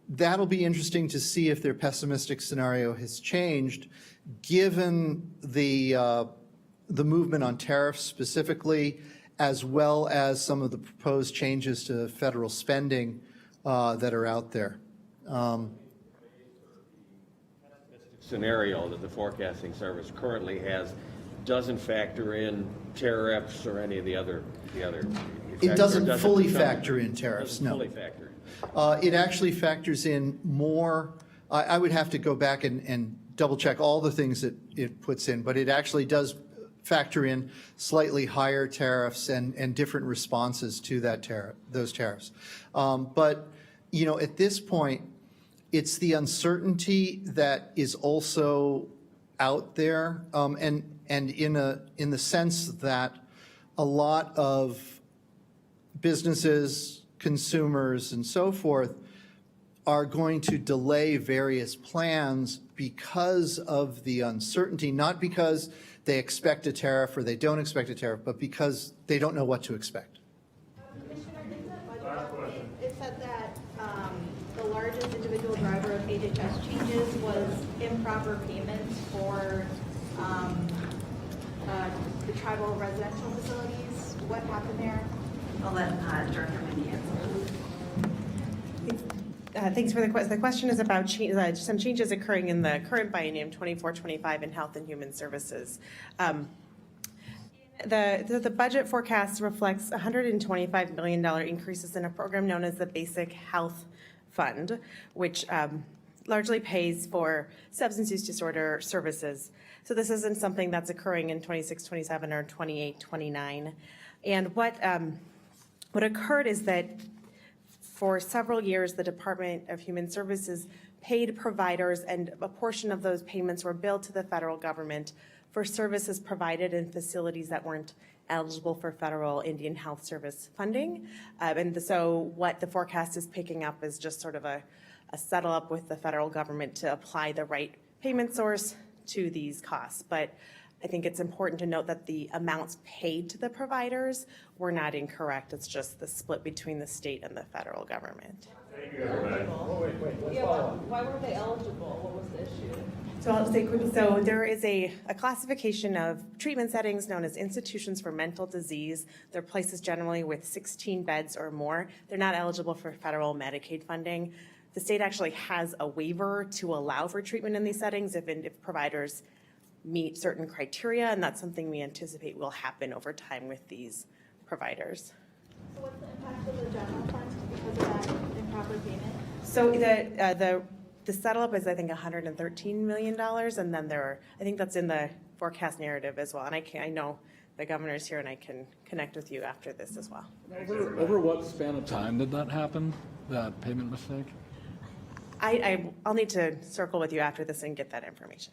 That'll be interesting to see if their pessimistic scenario has changed, given the movement on tariffs specifically, as well as some of the proposed changes to federal spending that are out there. Scenario that the forecasting service currently has doesn't factor in tariffs or any of the other It doesn't fully factor in tariffs, no. Fully factor. It actually factors in more. I would have to go back and double check all the things that it puts in, but it actually does factor in slightly higher tariffs and different responses to those tariffs. But, you know, at this point, it's the uncertainty that is also out there, and in the sense that a lot of businesses, consumers, and so forth are going to delay various plans because of the uncertainty, not because they expect a tariff or they don't expect a tariff, but because they don't know what to expect. Commissioner, in the budget update, it said that the largest individual driver of HHS changes was improper payments for the tribal residential facilities. What happened there? I'll let Director Minge answer. Thanks for the question. The question is about some changes occurring in the current biennium 24-25 in Health and Human Services. The budget forecast reflects $125 million increases in a program known as the Basic Health Fund, which largely pays for substance use disorder services. So this isn't something that's occurring in 26-27 or 28-29. And what occurred is that for several years, the Department of Human Services paid providers, and a portion of those payments were billed to the federal government for services provided in facilities that weren't eligible for federal Indian Health Service funding. And so what the forecast is picking up is just sort of a settle up with the federal government to apply the right payment source to these costs. But I think it's important to note that the amounts paid to the providers were not incorrect. It's just the split between the state and the federal government. Thank you, everybody. Why weren't they eligible? What was the issue? So I'll say quickly, so there is a classification of treatment settings known as institutions for mental disease. They're places generally with 16 beds or more. They're not eligible for federal Medicaid funding. The state actually has a waiver to allow for treatment in these settings if providers meet certain criteria, and that's something we anticipate will happen over time with these providers. So what's the impact of the general fund because of that improper payment? So the settle up is, I think, $113 million, and then I think that's in the forecast narrative as well. And I know the governor's here, and I can connect with you after this as well. Over what span of time did that happen, that payment mistake? I'll need to circle with you after this and get that information.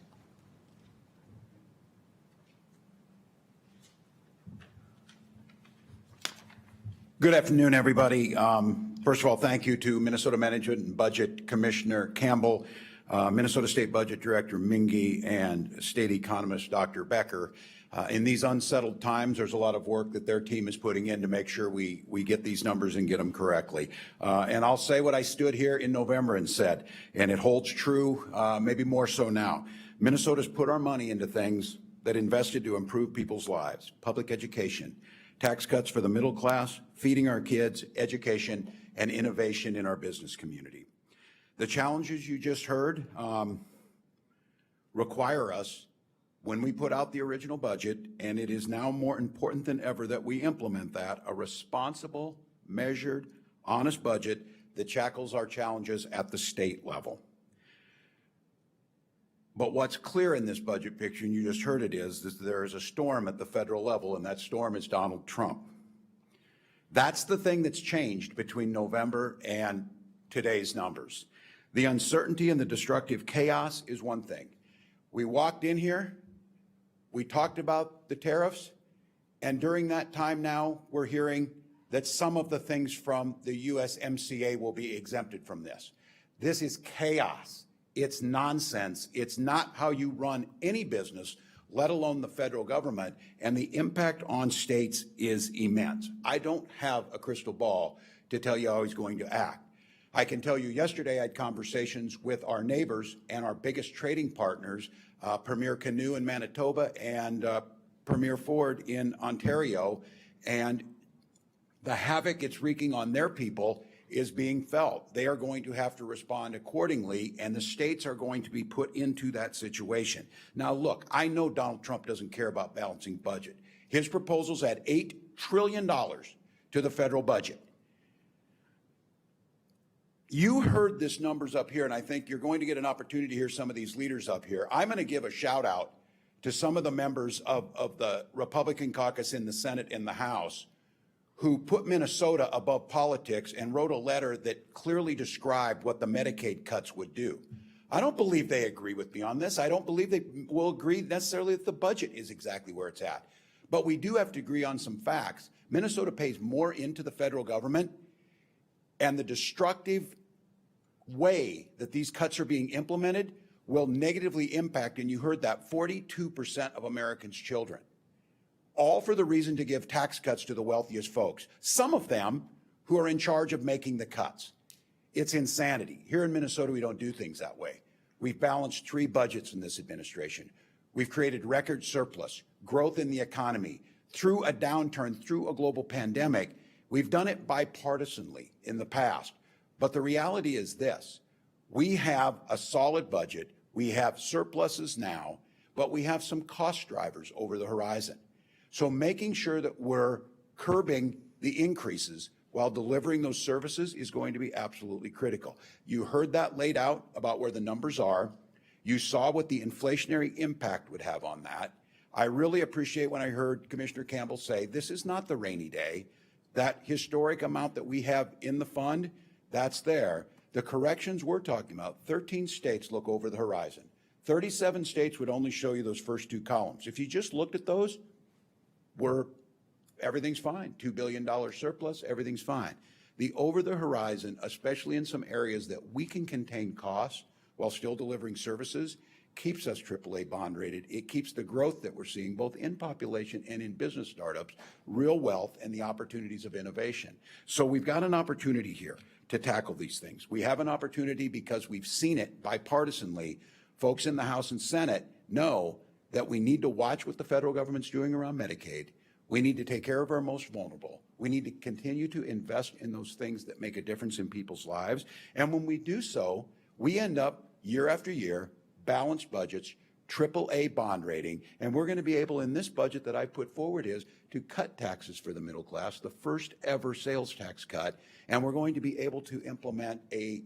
Good afternoon, everybody. First of all, thank you to Minnesota Management and Budget Commissioner Campbell, Minnesota State Budget Director Minge, and State Economist Dr. Becker. In these unsettled times, there's a lot of work that their team is putting in to make sure we get these numbers and get them correctly. And I'll say what I stood here in November and said, and it holds true, maybe more so now. Minnesota's put our money into things that invested to improve people's lives, public education, tax cuts for the middle class, feeding our kids, education, and innovation in our business community. The challenges you just heard require us, when we put out the original budget, and it is now more important than ever that we implement that, a responsible, measured, honest budget that tackles our challenges at the state level. But what's clear in this budget picture, and you just heard it, is that there is a storm at the federal level, and that storm is Donald Trump. That's the thing that's changed between November and today's numbers. The uncertainty and the destructive chaos is one thing. We walked in here, we talked about the tariffs, and during that time now, we're hearing that some of the things from the USMCA will be exempted from this. This is chaos. It's nonsense. It's not how you run any business, let alone the federal government, and the impact on states is immense. I don't have a crystal ball to tell you how he's going to act. I can tell you yesterday I had conversations with our neighbors and our biggest trading partners, Premier Canoe in Manitoba and Premier Ford in Ontario, and the havoc it's wreaking on their people is being felt. They are going to have to respond accordingly, and the states are going to be put into that situation. Now, look, I know Donald Trump doesn't care about balancing budget. His proposals add $8 trillion to the federal budget. You heard this numbers up here, and I think you're going to get an opportunity to hear some of these leaders up here. I'm going to give a shout out to some of the members of the Republican caucus in the Senate and the House who put Minnesota above politics and wrote a letter that clearly described what the Medicaid cuts would do. I don't believe they agree with me on this. I don't believe they will agree necessarily that the budget is exactly where it's at. But we do have to agree on some facts. Minnesota pays more into the federal government, and the destructive way that these cuts are being implemented will negatively impact, and you heard that, 42% of Americans' children. All for the reason to give tax cuts to the wealthiest folks, some of them who are in charge of making the cuts. It's insanity. Here in Minnesota, we don't do things that way. We've balanced 3 budgets in this administration. We've created record surplus, growth in the economy, through a downturn, through a global pandemic. We've done it bipartisanly in the past. But the reality is this: we have a solid budget, we have surpluses now, but we have some cost drivers over the horizon. So making sure that we're curbing the increases while delivering those services is going to be absolutely critical. You heard that laid out about where the numbers are. You saw what the inflationary impact would have on that. I really appreciate when I heard Commissioner Campbell say, this is not the rainy day. That historic amount that we have in the fund, that's there. The corrections we're talking about, 13 states look over the horizon. 37 states would only show you those first 2 columns. If you just looked at those, everything's fine. $2 billion surplus, everything's fine. The over the horizon, especially in some areas that we can contain costs while still delivering services, keeps us AAA bond rated. It keeps the growth that we're seeing both in population and in business startups, real wealth, and the opportunities of innovation. So we've got an opportunity here to tackle these things. We have an opportunity because we've seen it bipartisanly. Folks in the House and Senate know that we need to watch what the federal government's doing around Medicaid. We need to take care of our most vulnerable. We need to continue to invest in those things that make a difference in people's lives. And when we do so, we end up year after year, balanced budgets, AAA bond rating, and we're going to be able, in this budget that I put forward, is to cut taxes for the middle class, the first ever sales tax cut, and we're going to be able to implement a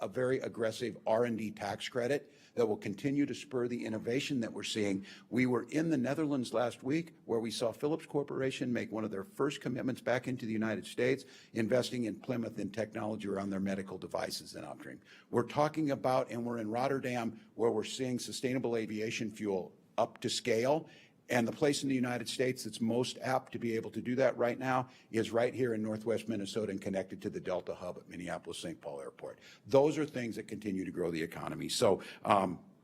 very aggressive R&D tax credit that will continue to spur the innovation that we're seeing. We were in the Netherlands last week where we saw Philips Corporation make one of their first commitments back into the United States, investing in Plymouth in technology around their medical devices and upstream. We're talking about, and we're in Rotterdam where we're seeing sustainable aviation fuel up to scale. And the place in the United States that's most apt to be able to do that right now is right here in Northwest Minnesota and connected to the Delta hub at Minneapolis-St. Paul Airport. Those are things that continue to grow the economy. So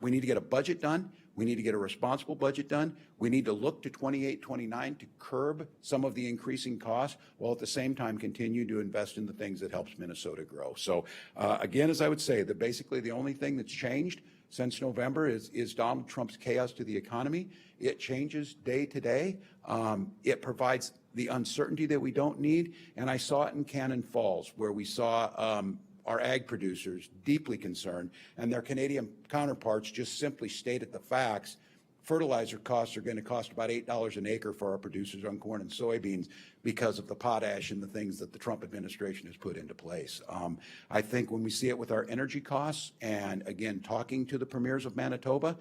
we need to get a budget done. We need to get a responsible budget done. We need to look to 28, 29 to curb some of the increasing costs while at the same time continue to invest in the things that helps Minnesota grow. So again, as I would say, that basically the only thing that's changed since November is Donald Trump's chaos to the economy. It changes day to day. It provides the uncertainty that we don't need. And I saw it in Cannon Falls, where we saw our ag producers deeply concerned, and their Canadian counterparts just simply stated the facts. Fertilizer costs are going to cost about $8 an acre for our producers on corn and soybeans because of the potash and the things that the Trump administration has put into place. I think when we see it with our energy costs, and again, talking to the premiers of Manitoba,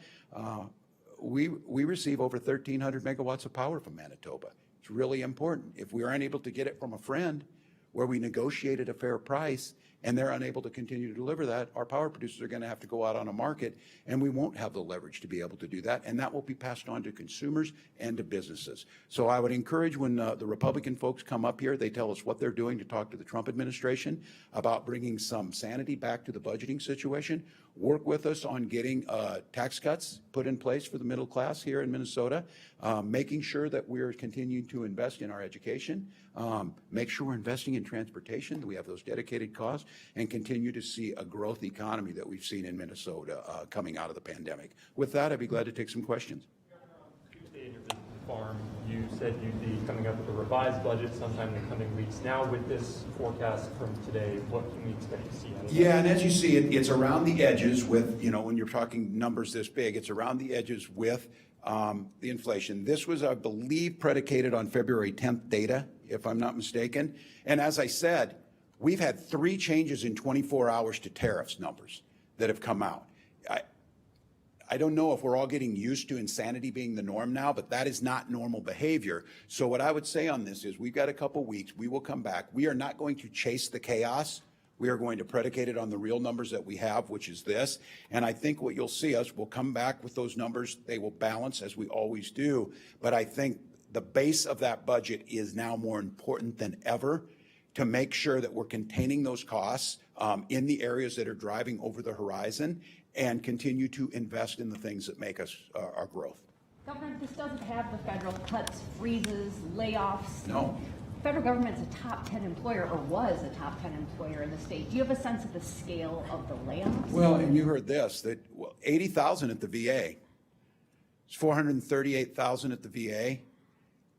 we receive over 1,300 megawatts of power from Manitoba. It's really important. If we are unable to get it from a friend where we negotiated a fair price and they're unable to continue to deliver that, our power producers are going to have to go out on a market, and we won't have the leverage to be able to do that, and that will be passed on to consumers and to businesses. So I would encourage when the Republican folks come up here, they tell us what they're doing to talk to the Trump administration about bringing some sanity back to the budgeting situation. Work with us on getting tax cuts put in place for the middle class here in Minnesota, making sure that we're continuing to invest in our education, make sure we're investing in transportation, that we have those dedicated costs, and continue to see a growth economy that we've seen in Minnesota coming out of the pandemic. With that, I'd be glad to take some questions. Tuesday in your business farm, you said you'd be coming up with a revised budget sometime in the coming weeks. Now with this forecast from today, what can we expect to see out of that? Yeah, and as you see, it's around the edges with, when you're talking numbers this big, it's around the edges with the inflation. This was, I believe, predicated on February 10th data, if I'm not mistaken. And as I said, We've had 3 changes in 24 hours to tariffs numbers that have come out. I don't know if we're all getting used to insanity being the norm now, but that is not normal behavior. So what I would say on this is we've got a couple weeks. We will come back. We are not going to chase the chaos. We are going to predicate it on the real numbers that we have, which is this. And I think what you'll see us, we'll come back with those numbers. They will balance as we always do. But I think the base of that budget is now more important than ever to make sure that we're containing those costs in the areas that are driving over the horizon and continue to invest in the things that make us our growth. Governor, this doesn't have the federal cuts, freezes, layoffs. No. Federal government's a top 10 employer, or was a top 10 employer in the state. Do you have a sense of the scale of the layoffs? Well, and you heard this, that 80,000 at the VA. It's 438,000 at the VA.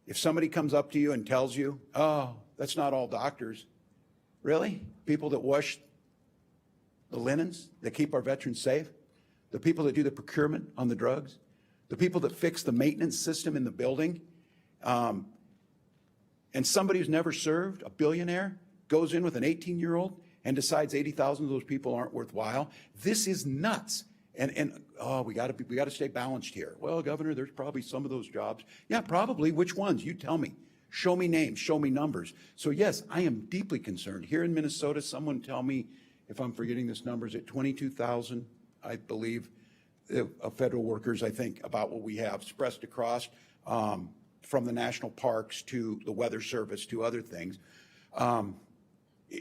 If somebody comes up to you and tells you, oh, that's not all doctors. Really? People that wash the linens, that keep our veterans safe? The people that do the procurement on the drugs? The people that fix the maintenance system in the building? And somebody who's never served, a billionaire, goes in with an 18-year-old and decides 80,000 of those people aren't worthwhile. This is nuts. And we got to stay balanced here. Well, Governor, there's probably some of those jobs. Yeah, probably. Which ones? You tell me. Show me names. Show me numbers. So yes, I am deeply concerned. Here in Minnesota, someone tell me if I'm forgetting this number. Is it 22,000, I believe, of federal workers? I think about what we have spread across from the national parks to the weather service to other things.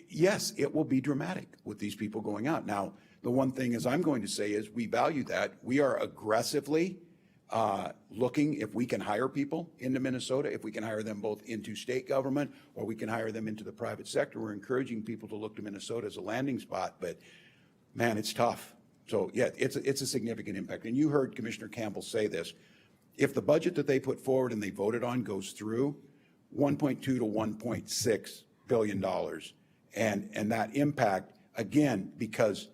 Yes, it will be dramatic with these people going out. Now, the one thing is I'm going to say is we value that. We are aggressively looking if we can hire people into Minnesota, if we can hire them both into state government or we can hire them into the private sector. We're encouraging people to look to Minnesota as a landing spot, but man, it's tough. So yeah, it's a significant impact. And you heard Commissioner Campbell say this. If the budget that they put forward and they voted on goes through, $1.2 to $1.6 billion. And that impact, again, because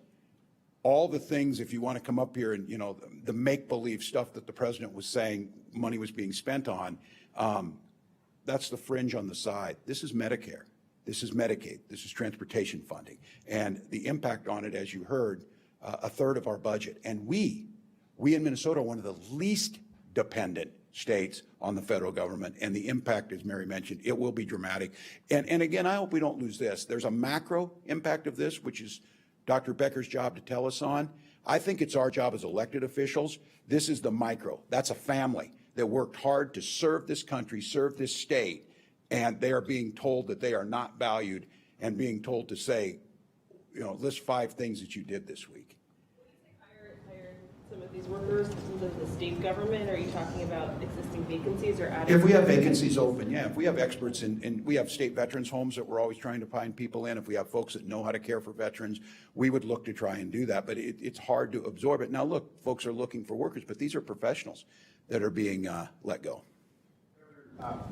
all the things, if you want to come up here and, you know, the make-believe stuff that the president was saying money was being spent on, that's the fringe on the side. This is Medicare. This is Medicaid. This is transportation funding. And the impact on it, as you heard, a third of our budget. And we in Minnesota are one of the least dependent states on the federal government, and the impact, as Mary mentioned, it will be dramatic. And again, I hope we don't lose this. There's a macro impact of this, which is Dr. Becker's job to tell us on. I think it's our job as elected officials. This is the micro. That's a family that worked hard to serve this country, serve this state, and they are being told that they are not valued and being told to say, you know, list 5 things that you did this week. Hire some of these workers into the state government? Are you talking about existing vacancies or adding? If we have vacancies open, yeah. If we have experts and we have state veterans homes that we're always trying to find people in. If we have folks that know how to care for veterans, we would look to try and do that. But it's hard to absorb it. Now, look, folks are looking for workers, but these are professionals that are being let go.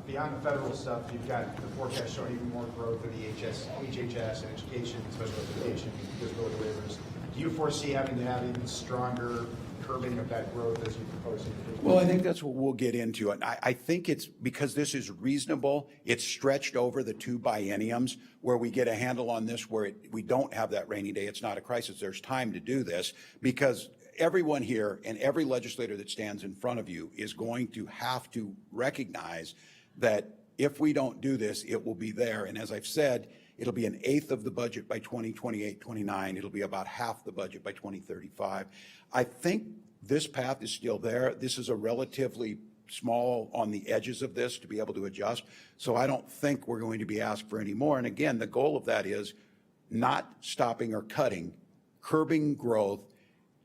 Beyond the federal stuff, you've got the forecast showing even more growth in the HHS and education, special education, disability waivers. Do you foresee having to have even stronger curbing of that growth as you propose in your? Well, I think that's what we'll get into. And I think it's because this is reasonable. It's stretched over the 2 bienniums where we get a handle on this, where we don't have that rainy day. It's not a crisis. There's time to do this because everyone here and every legislator that stands in front of you is going to have to recognize that if we don't do this, it will be there. And as I've said, it'll be 1/8 of the budget by 2028-29. It'll be about half the budget by 2035. I think this path is still there. This is a relatively small on the edges of this to be able to adjust. So I don't think we're going to be asked for any more. And again, the goal of that is not stopping or cutting, curbing growth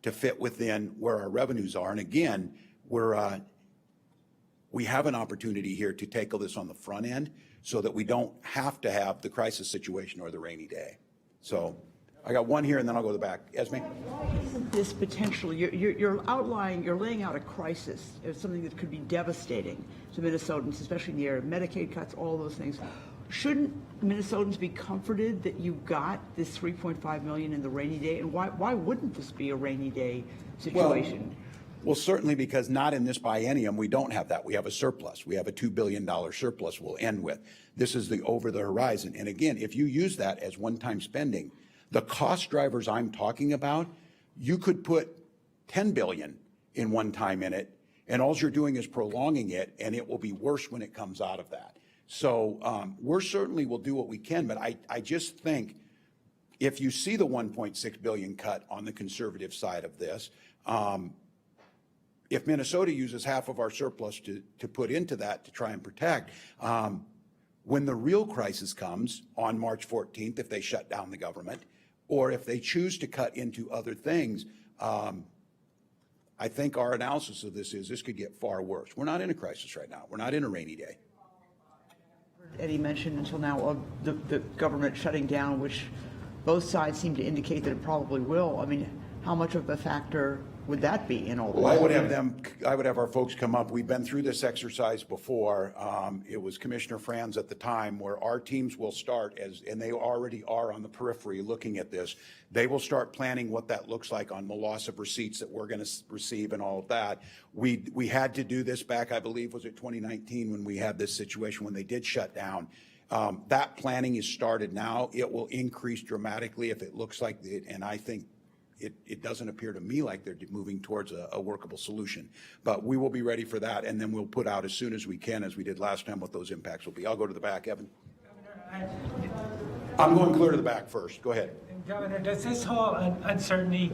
to fit within where our revenues are. And again, we have an opportunity here to tackle this on the front end so that we don't have to have the crisis situation or the rainy day. So I got one here and then I'll go to the back. Esme? Why isn't this potentially, you're laying out a crisis, something that could be devastating to Minnesotans, especially in the area of Medicaid cuts, all those things. Shouldn't Minnesotans be comforted that you got this $3.5 million in the rainy day? And why wouldn't this be a rainy day situation? Well, certainly, because not in this biennium, we don't have that. We have a surplus. We have a $2 billion surplus we'll end with. This is the over the horizon. And again, if you use that as one-time spending, the cost drivers I'm talking about, you could put 10 billion in one time in it, and all you're doing is prolonging it, and it will be worse when it comes out of that. So we're certainly will do what we can, but I just think if you see the 1.6 billion cut on the conservative side of this, if Minnesota uses half of our surplus to put into that to try and protect, when the real crisis comes on March 14th, if they shut down the government, or if they choose to cut into other things, I think our analysis of this is this could get far worse. We're not in a crisis right now. We're not in a rainy day. Eddie mentioned until now of the government shutting down, which both sides seem to indicate that it probably will. I mean, how much of a factor would that be in all this? Well, I would have our folks come up. We've been through this exercise before. It was Commissioner Franz at the time where our teams will start and they already are on the periphery looking at this. They will start planning what that looks like on the loss of receipts that we're going to receive and all of that. We had to do this back, I believe, was it 2019 when we had this situation when they did shut down. That planning is started now. It will increase dramatically if it looks like it, and I think it doesn't appear to me like they're moving towards a workable solution. But we will be ready for that, and then we'll put out as soon as we can, as we did last time, what those impacts will be. I'll go to the back, Evan. I'm going clear to the back first. Go ahead. Governor, does this whole uncertainty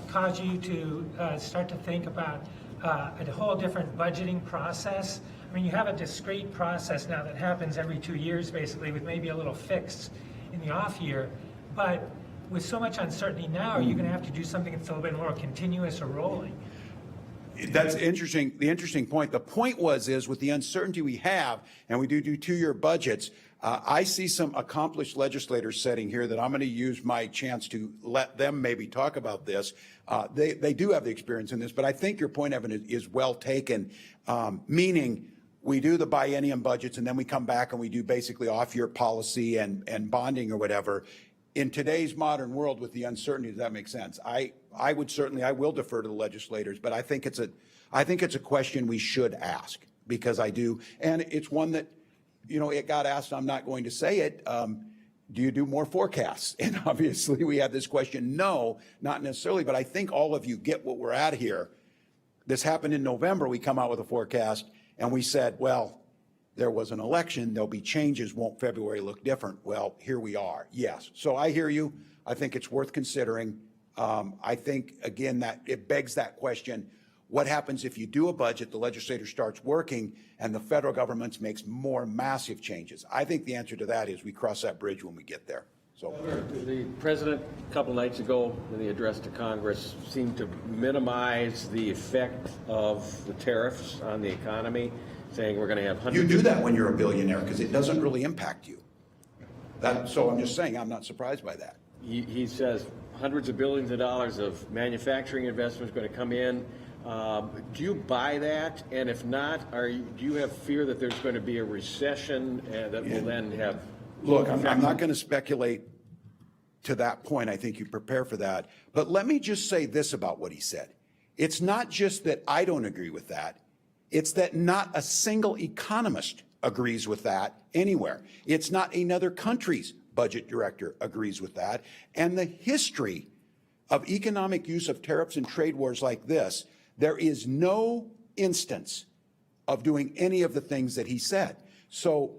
cause you to start to think about a whole different budgeting process? I mean, you have a discrete process now that happens every 2 years, basically, with maybe a little fix in the off year, but with so much uncertainty now, are you going to have to do something that's a little bit more continuous or rolling? That's interesting. The interesting point. The point is with the uncertainty we have, and we do 2-year budgets, I see some accomplished legislators sitting here that I'm going to use my chance to let them maybe talk about this. They do have the experience in this, but I think your point, Evan, is well taken, meaning we do the biennium budgets and then we come back and we do basically off-year policy and bonding or whatever. In today's modern world with the uncertainty, does that make sense? I will defer to the legislators, but I think it's a question we should ask because I do, and it's one that, it got asked. I'm not going to say it. Do you do more forecasts? And obviously we have this question. No, not necessarily, but I think all of you get what we're at here. This happened in November. We come out with a forecast and we said, well, there was an election, there'll be changes, won't February look different? Well, here we are, yes. So I hear you. I think it's worth considering. I think, again, that it begs that question, what happens if you do a budget, the legislature starts working, and the federal government makes more massive changes? I think the answer to that is we cross that bridge when we get there. So the president, a couple nights ago in the address to Congress, seemed to minimize the effect of the tariffs on the economy, saying we're going to have hundreds. You do that when you're a billionaire because it doesn't really impact you. So I'm just saying I'm not surprised by that. He says hundreds of billions of dollars of manufacturing investment is going to come in. Do you buy that? And if not, do you have fear that there's going to be a recession that will then have? Look, I'm not going to speculate to that point. I think you prepare for that. But let me just say this about what he said. It's not just that I don't agree with that. It's that not a single economist agrees with that anywhere. It's not another country's budget director agrees with that. And the history of economic use of tariffs and trade wars like this, there is no instance of doing any of the things that he said. So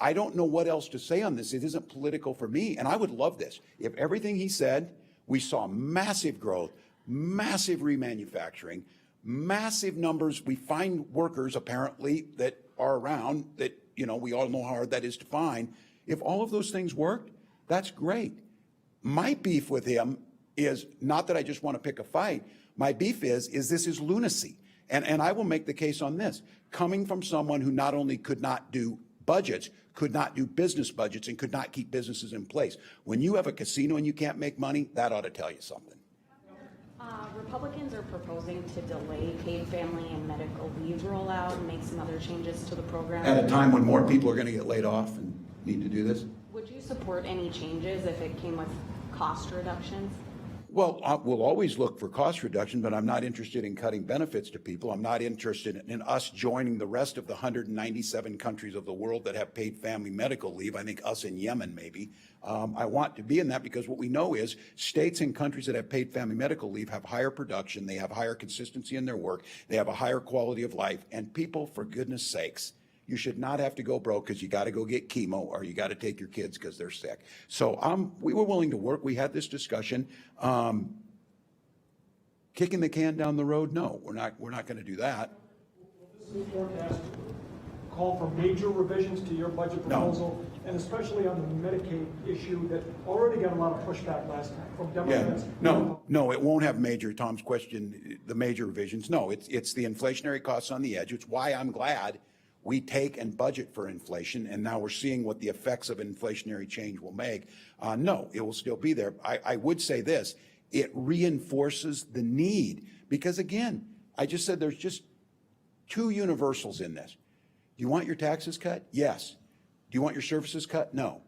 I don't know what else to say on this. It isn't political for me. And I would love this. If everything he said, we saw massive growth, massive remanufacturing, massive numbers. We find workers apparently that are around that, we all know how hard that is to find. If all of those things worked, that's great. My beef with him is not that I just want to pick a fight. My beef is this is lunacy. And I will make the case on this. Coming from someone who not only could not do budgets, could not do business budgets, and could not keep businesses in place. When you have a casino and you can't make money, that ought to tell you something. Republicans are proposing to delay paid family and medical leave rollout and make some other changes to the program. At a time when more people are going to get laid off and need to do this? Would you support any changes if it came with cost reductions? Well, we'll always look for cost reduction, but I'm not interested in cutting benefits to people. I'm not interested in us joining the rest of the 197 countries of the world that have paid family medical leave. I think us in Yemen, maybe. I want to be in that because what we know is states and countries that have paid family medical leave have higher production, they have higher consistency in their work, they have a higher quality of life, and people, for goodness sakes, you should not have to go broke because you got to go get chemo or you got to take your kids because they're sick. So we were willing to work. We had this discussion. Kicking the can down the road? No, we're not going to do that. Will this new forecast call for major revisions to your budget proposal, and especially on the Medicaid issue that already got a lot of pushback last time from Democrats? Yeah, no, it won't have major, Tom's question, the major revisions. No, it's the inflationary costs on the edge. It's why I'm glad we take and budget for inflation, and now we're seeing what the effects of inflationary change will make. No, it will still be there. I would say this, it reinforces the need, because again, I just said there's just two universals in this. Do you want your taxes cut? Yes. Do you want your services cut? No.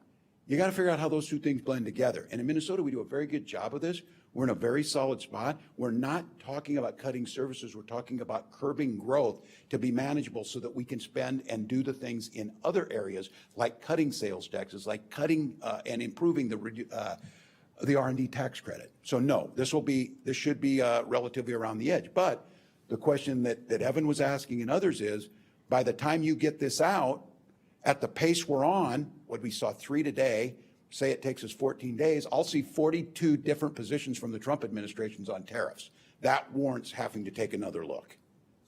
You got to figure out how those two things blend together. And in Minnesota, we do a very good job of this. We're in a very solid spot. We're not talking about cutting services. We're talking about curbing growth to be manageable so that we can spend and do the things in other areas like cutting sales taxes, like cutting and improving the R&D tax credit. So no, this should be relatively around the edge. But the question that Evan was asking and others is, by the time you get this out, at the pace we're on, what we saw 3 today, say it takes us 14 days, I'll see 42 different positions from the Trump administrations on tariffs. That warrants having to take another look.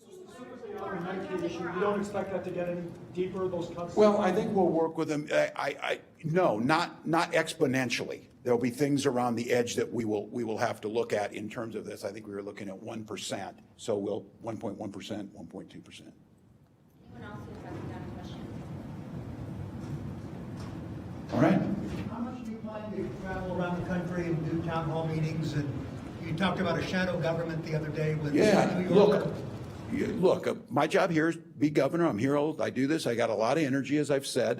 So specifically on the Medicaid issue, you don't expect that to get any deeper, those cuts? Well, I think we'll work with them. No, not exponentially. There'll be things around the edge that we will have to look at in terms of this. I think we were looking at 1%. So we'll 1.1%, 1.2%. Anyone else who hasn't got a question? All right. How much do you plan to travel around the country and do town hall meetings? And you talked about a shadow government the other day with New York. Look, my job here is be governor. I'm here. I do this. I got a lot of energy, as I've said.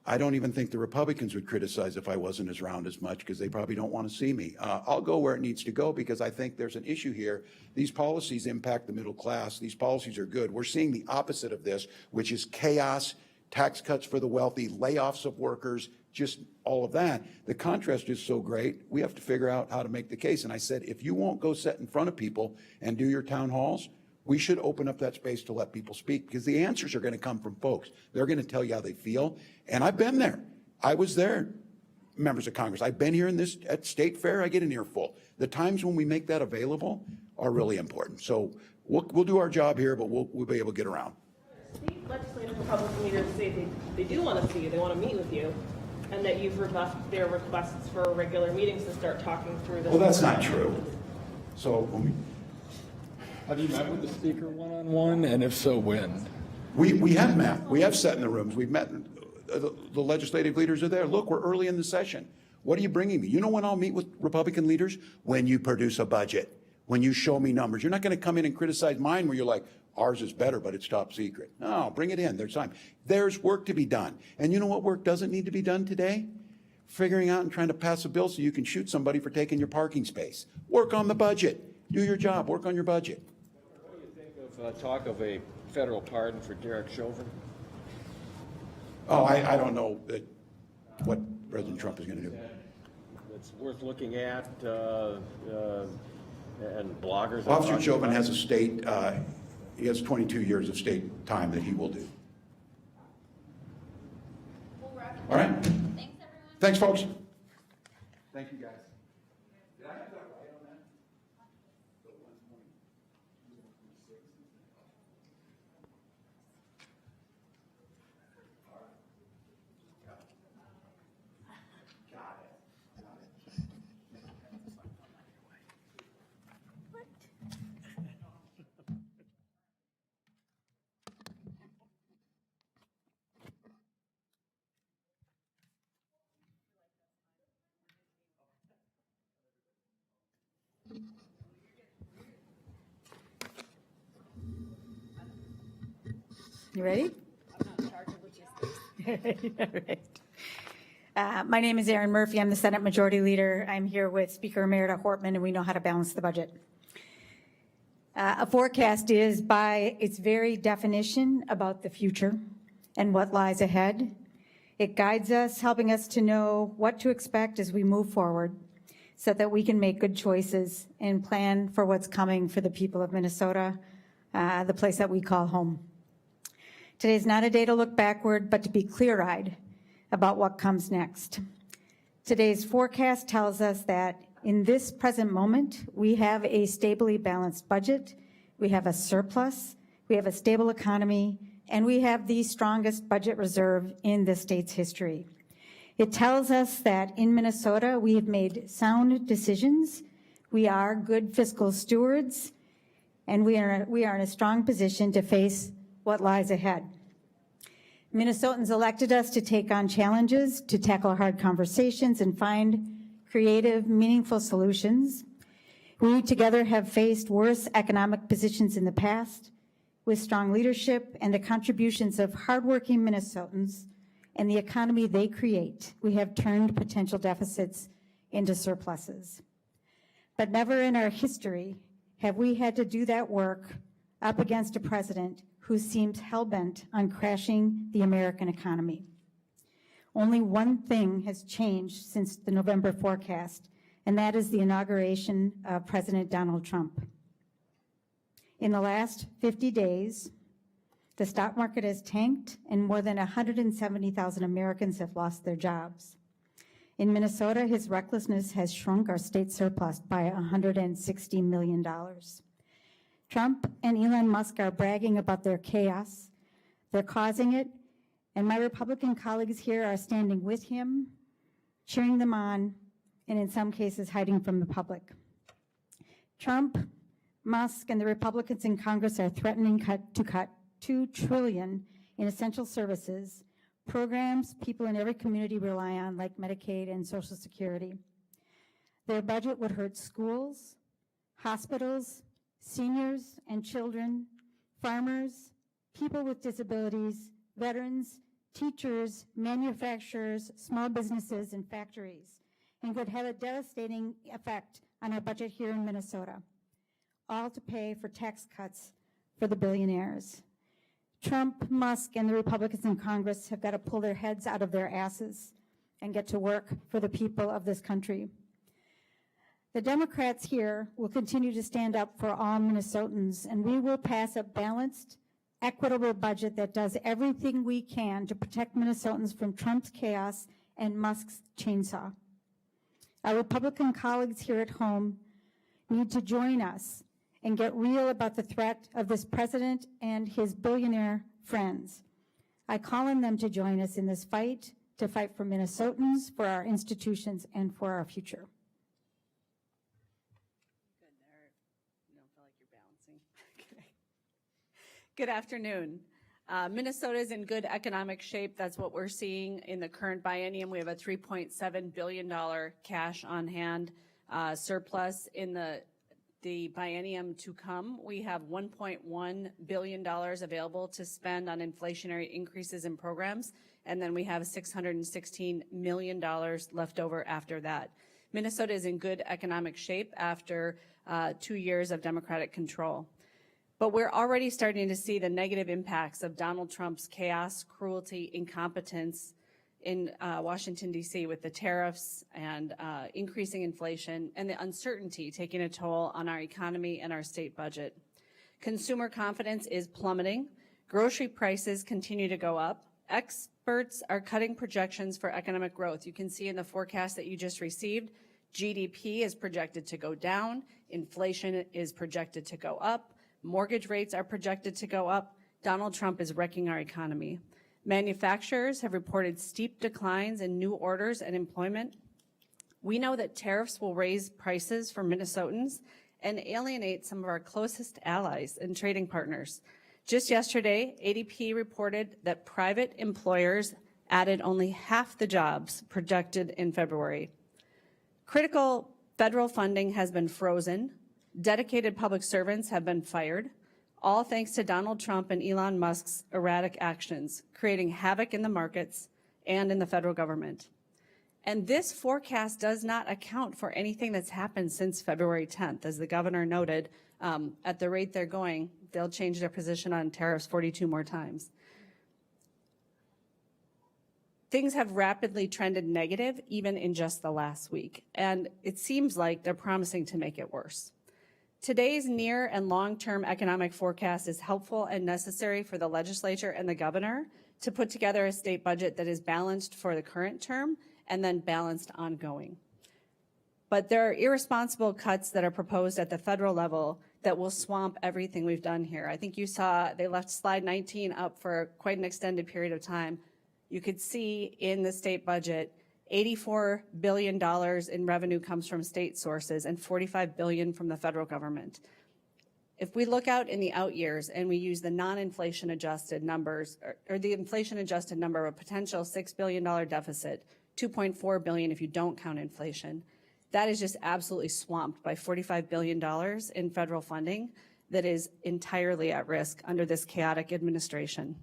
I don't even think the Republicans would criticize if I wasn't as round as much because they probably don't want to see me. I'll go where it needs to go because I think there's an issue here. These policies impact the middle class. These policies are good. We're seeing the opposite of this, which is chaos, tax cuts for the wealthy, layoffs of workers, just all of that. The contrast is so great, we have to figure out how to make the case. And I said, if you won't go sit in front of people and do your town halls, we should open up that space to let people speak because the answers are going to come from folks. They're going to tell you how they feel. And I've been there. I was there, members of Congress. I've been here at State Fair. I get an earful. The times when we make that available are really important. So we'll do our job here, but we'll be able to get around. State legislative Republican leaders say they do want to see you, they want to meet with you, and that you've rebuffed their requests for regular meetings to start talking through this. Well, that's not true. So have you met with the speaker one-on-one, and if so, when? We have met. We have sat in the rooms. We've met. The legislative leaders are there. Look, we're early in the session. What are you bringing me? You know when I'll meet with Republican leaders? When you produce a budget, when you show me numbers. You're not going to come in and criticize mine where you're like, ours is better, but it's top secret. No, bring it in. There's time. There's work to be done. And you know what work doesn't need to be done today? Figuring out and trying to pass a bill so you can shoot somebody for taking your parking space. Work on the budget. Do your job. Work on your budget. What do you think of talk of a federal pardon for Derek Chauvin? Oh, I don't know what President Trump is going to do. It's worth looking at, and bloggers. Officer Chauvin has a state, he has 22 years of state time that he will do. All right. Thanks, everyone. Thanks, folks. Thank you, guys. Did I have that right on that? You ready? I'm not in charge of logistics. All right. My name is Erin Murphy. I'm the Senate Majority Leader. I'm here with Speaker Emerita Hortman, and we know how to balance the budget. A forecast is, by its very definition, about the future and what lies ahead. It guides us, helping us to know what to expect as we move forward so that we can make good choices and plan for what's coming for the people of Minnesota, the place that we call home. Today is not a day to look backward, but to be clear-eyed about what comes next. Today's forecast tells us that in this present moment, we have a stably balanced budget, we have a surplus, we have a stable economy, and we have the strongest budget reserve in the state's history. It tells us that in Minnesota, we have made sound decisions, we are good fiscal stewards, and we are in a strong position to face what lies ahead. Minnesotans elected us to take on challenges, to tackle hard conversations, and find creative, meaningful solutions. We together have faced worse economic positions in the past. With strong leadership and the contributions of hardworking Minnesotans and the economy they create, we have turned potential deficits into surpluses. But never in our history have we had to do that work up against a president who seems hell-bent on crashing the American economy. Only one thing has changed since the November forecast, and that is the inauguration of President Donald Trump. In the last 50 days, the stock market has tanked and more than 170,000 Americans have lost their jobs. In Minnesota, his recklessness has shrunk our state surplus by $160 million. Trump and Elon Musk are bragging about their chaos. They're causing it, and my Republican colleagues here are standing with him, cheering them on, and in some cases hiding from the public. Trump, Musk, and the Republicans in Congress are threatening to cut $2 trillion in essential services, programs people in every community rely on, like Medicaid and Social Security. Their budget would hurt schools, hospitals, seniors and children, farmers, people with disabilities, veterans, teachers, manufacturers, small businesses, and factories, and could have a devastating effect on our budget here in Minnesota, all to pay for tax cuts for the billionaires. Trump, Musk, and the Republicans in Congress have got to pull their heads out of their asses and get to work for the people of this country. The Democrats here will continue to stand up for all Minnesotans, and we will pass a balanced, equitable budget that does everything we can to protect Minnesotans from Trump's chaos and Musk's chainsaw. Our Republican colleagues here at home need to join us and get real about the threat of this president and his billionaire friends. I call on them to join us in this fight, to fight for Minnesotans, for our institutions, and for our future. Good afternoon. Minnesota is in good economic shape. That's what we're seeing in the current biennium. We have a $3.7 billion cash on hand surplus. In the biennium to come, we have $1.1 billion available to spend on inflationary increases in programs, and then we have $616 million left over after that. Minnesota is in good economic shape after 2 years of Democratic control. But we're already starting to see the negative impacts of Donald Trump's chaos, cruelty, incompetence in Washington, D.C. with the tariffs and increasing inflation and the uncertainty taking a toll on our economy and our state budget. Consumer confidence is plummeting. Grocery prices continue to go up. Experts are cutting projections for economic growth. You can see in the forecast that you just received, GDP is projected to go down. Inflation is projected to go up. Mortgage rates are projected to go up. Donald Trump is wrecking our economy. Manufacturers have reported steep declines in new orders and employment. We know that tariffs will raise prices for Minnesotans and alienate some of our closest allies and trading partners. Just yesterday, ADP reported that private employers added only half the jobs projected in February. Critical federal funding has been frozen. Dedicated public servants have been fired, all thanks to Donald Trump and Elon Musk's erratic actions, creating havoc in the markets and in the federal government. And this forecast does not account for anything that's happened since February 10th. As the governor noted, at the rate they're going, they'll change their position on tariffs 42 more times. Things have rapidly trended negative, even in just the last week, and it seems like they're promising to make it worse. Today's near and long-term economic forecast is helpful and necessary for the legislature and the governor to put together a state budget that is balanced for the current term and then balanced ongoing. But there are irresponsible cuts that are proposed at the federal level that will swamp everything we've done here. I think you saw they left slide 19 up for quite an extended period of time. You could see in the state budget, $84 billion in revenue comes from state sources and $45 billion from the federal government. If we look out in the out years and we use the non-inflation adjusted numbers, or the inflation adjusted number of a potential $6 billion deficit, $2.4 billion if you don't count inflation, that is just absolutely swamped by $45 billion in federal funding that is entirely at risk under this chaotic administration.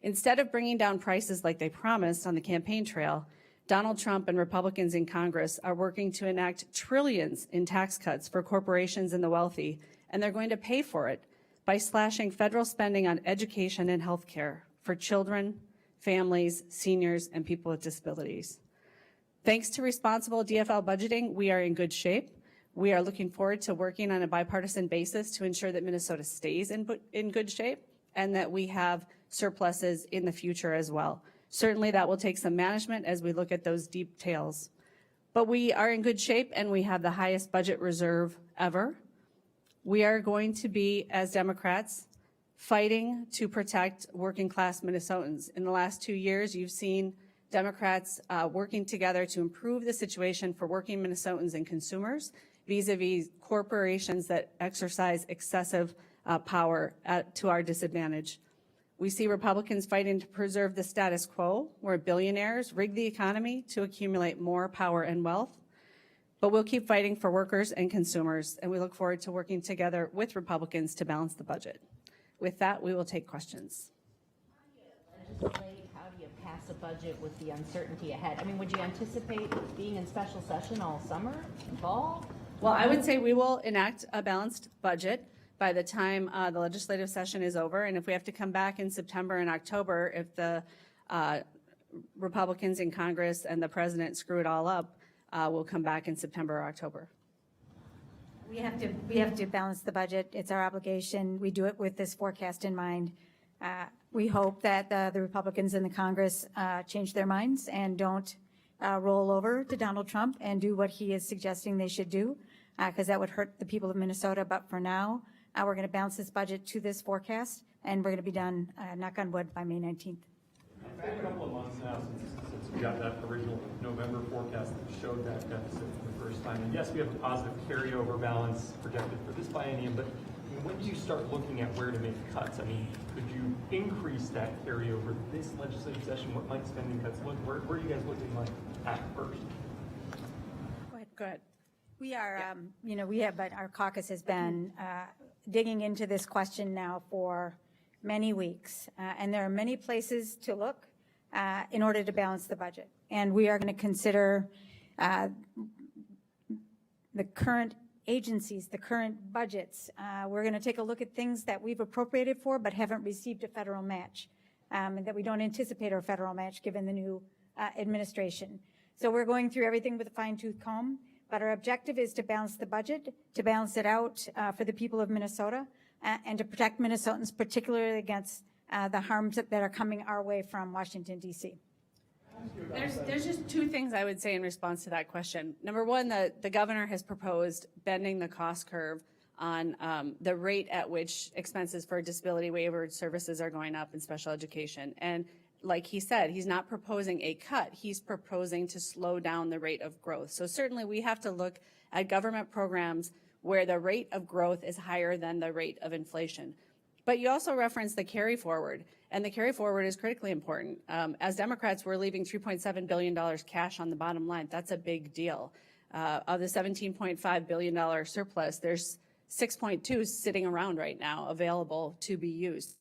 Instead of bringing down prices like they promised on the campaign trail, Donald Trump and Republicans in Congress are working to enact trillions in tax cuts for corporations and the wealthy, and they're going to pay for it by slashing federal spending on education and health care for children, families, seniors, and people with disabilities. Thanks to responsible DFL budgeting, we are in good shape. We are looking forward to working on a bipartisan basis to ensure that Minnesota stays in good shape and that we have surpluses in the future as well. Certainly that will take some management as we look at those deep tails. But we are in good shape and we have the highest budget reserve ever. We are going to be, as Democrats, fighting to protect working class Minnesotans. In the last 2 years, you've seen Democrats working together to improve the situation for working Minnesotans and consumers vis-a-vis corporations that exercise excessive power to our disadvantage. We see Republicans fighting to preserve the status quo, where billionaires rig the economy to accumulate more power and wealth. But we'll keep fighting for workers and consumers, and we look forward to working together with Republicans to balance the budget. With that, we will take questions. How do you pass a budget with the uncertainty ahead? I mean, would you anticipate being in special session all summer, fall? Well, I would say we will enact a balanced budget by the time the legislative session is over. And if we have to come back in September and October, if the Republicans in Congress and the president screw it all up, we'll come back in September or October. We have to balance the budget. It's our obligation. We do it with this forecast in mind. We hope that the Republicans in the Congress change their minds and don't roll over to Donald Trump and do what he is suggesting they should do, because that would hurt the people of Minnesota. But for now, we're going to balance this budget to this forecast, and we're going to be done, knock on wood, by May 19th. It's been a couple of months now since we got that original November forecast that showed that deficit for the first time. And yes, we have a positive carryover balance projected for this biennium, but when do you start looking at where to make cuts? I mean, could you increase that carryover this legislative session? What might spending cuts look? Where are you guys looking like at first? Go ahead. We are, our caucus has been digging into this question now for many weeks, and there are many places to look in order to balance the budget. And we are going to consider the current agencies, the current budgets. We're going to take a look at things that we've appropriated for but haven't received a federal match, and that we don't anticipate a federal match given the new administration. So we're going through everything with a fine-tooth comb. But our objective is to balance the budget, to balance it out for the people of Minnesota, and to protect Minnesotans, particularly against the harms that are coming our way from Washington, D.C. There's just two things I would say in response to that question. Number one, the governor has proposed bending the cost curve on the rate at which expenses for disability waiver services are going up in special education. And like he said, he's not proposing a cut. He's proposing to slow down the rate of growth. So certainly we have to look at government programs where the rate of growth is higher than the rate of inflation. But you also referenced the carry forward, and the carry forward is critically important. As Democrats, we're leaving $3.7 billion cash on the bottom line. That's a big deal. Of the $17.5 billion surplus, there's 6.2 sitting around right now available to be used.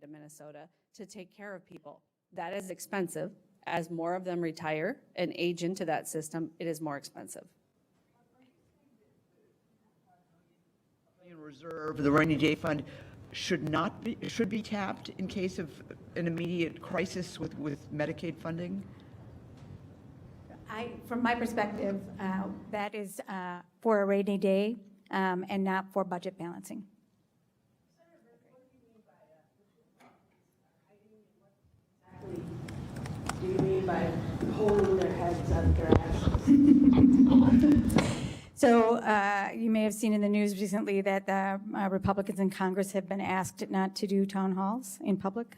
of Minnesota to take care of people. That is expensive. As more of them retire and age into that system, it is more expensive. In reserve, the rainy day fund should be tapped in case of an immediate crisis with Medicaid funding? From my perspective, that is for a rainy day and not for budget balancing. Do you mean by pulling their heads out of their asses? So you may have seen in the news recently that the Republicans in Congress have been asked not to do town halls in public.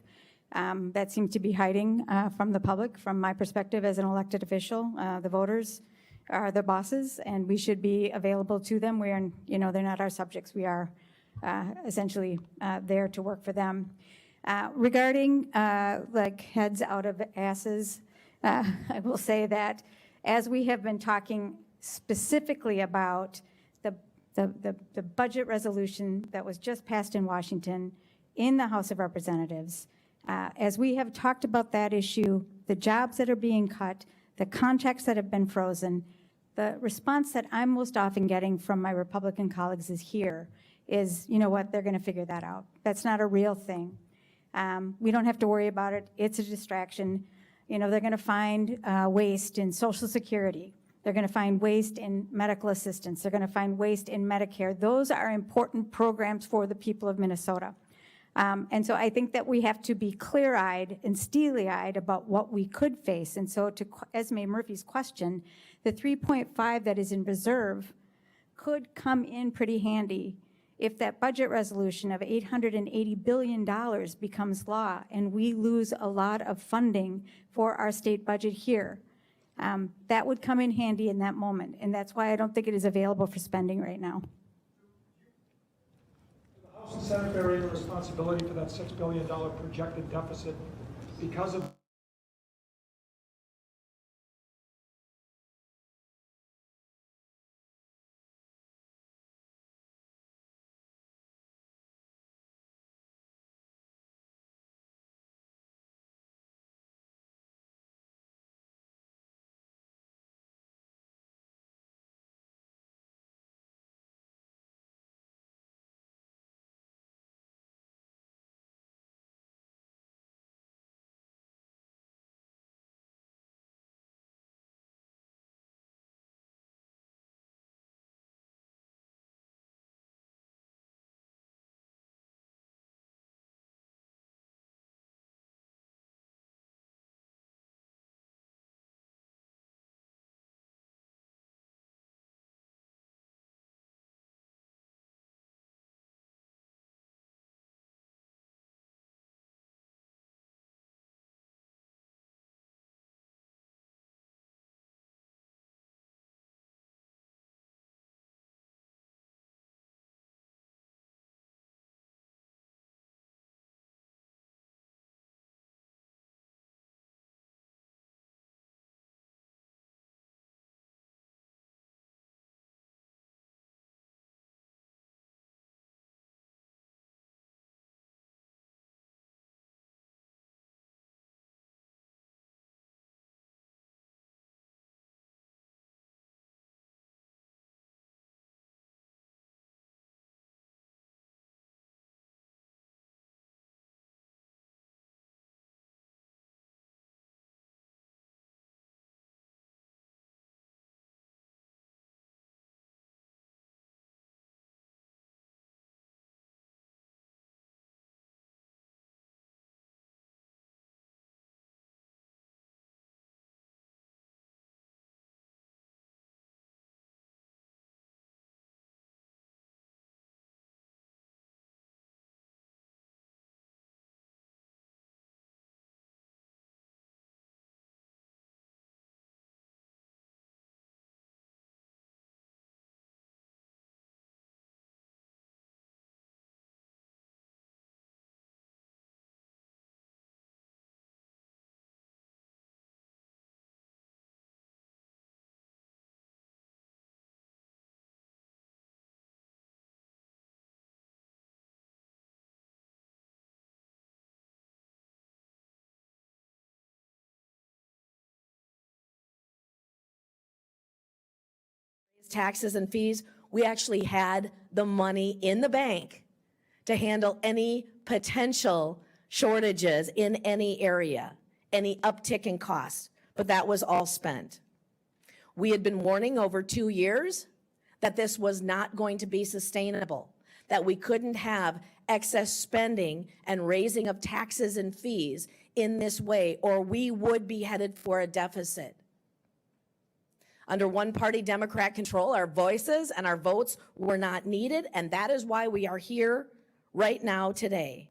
That seems to be hiding from the public. From my perspective as an elected official, the voters are the bosses, and we should be available to them. We are, they're not our subjects. We are essentially there to work for them. Regarding like heads out of asses, I will say that as we have been talking specifically about the budget resolution that was just passed in Washington in the House of Representatives, as we have talked about that issue, the jobs that are being cut, the contracts that have been frozen, the response that I'm most often getting from my Republican colleagues is, you know what, they're going to figure that out. That's not a real thing. We don't have to worry about it. It's a distraction. They're going to find waste in Social Security. They're going to find waste in medical assistance. They're going to find waste in Medicare. Those are important programs for the people of Minnesota. And so I think that we have to be clear-eyed and steely-eyed about what we could face. And so to Esme Murphy's question, the 3.5 that is in reserve could come in pretty handy if that budget resolution of $880 billion becomes law and we lose a lot of funding for our state budget here. That would come in handy in that moment. And that's why I don't think it is available for spending right now. House and Senate bearing the responsibility for that $6 billion projected deficit because of taxes and fees, we actually had the money in the bank to handle any potential shortages in any area, any uptick in costs, but that was all spent. We had been warning over 2 years that this was not going to be sustainable, that we couldn't have excess spending and raising of taxes and fees in this way, or we would be headed for a deficit. Under one-party Democrat control, our voices and our votes were not needed, and that is why we are here right now today.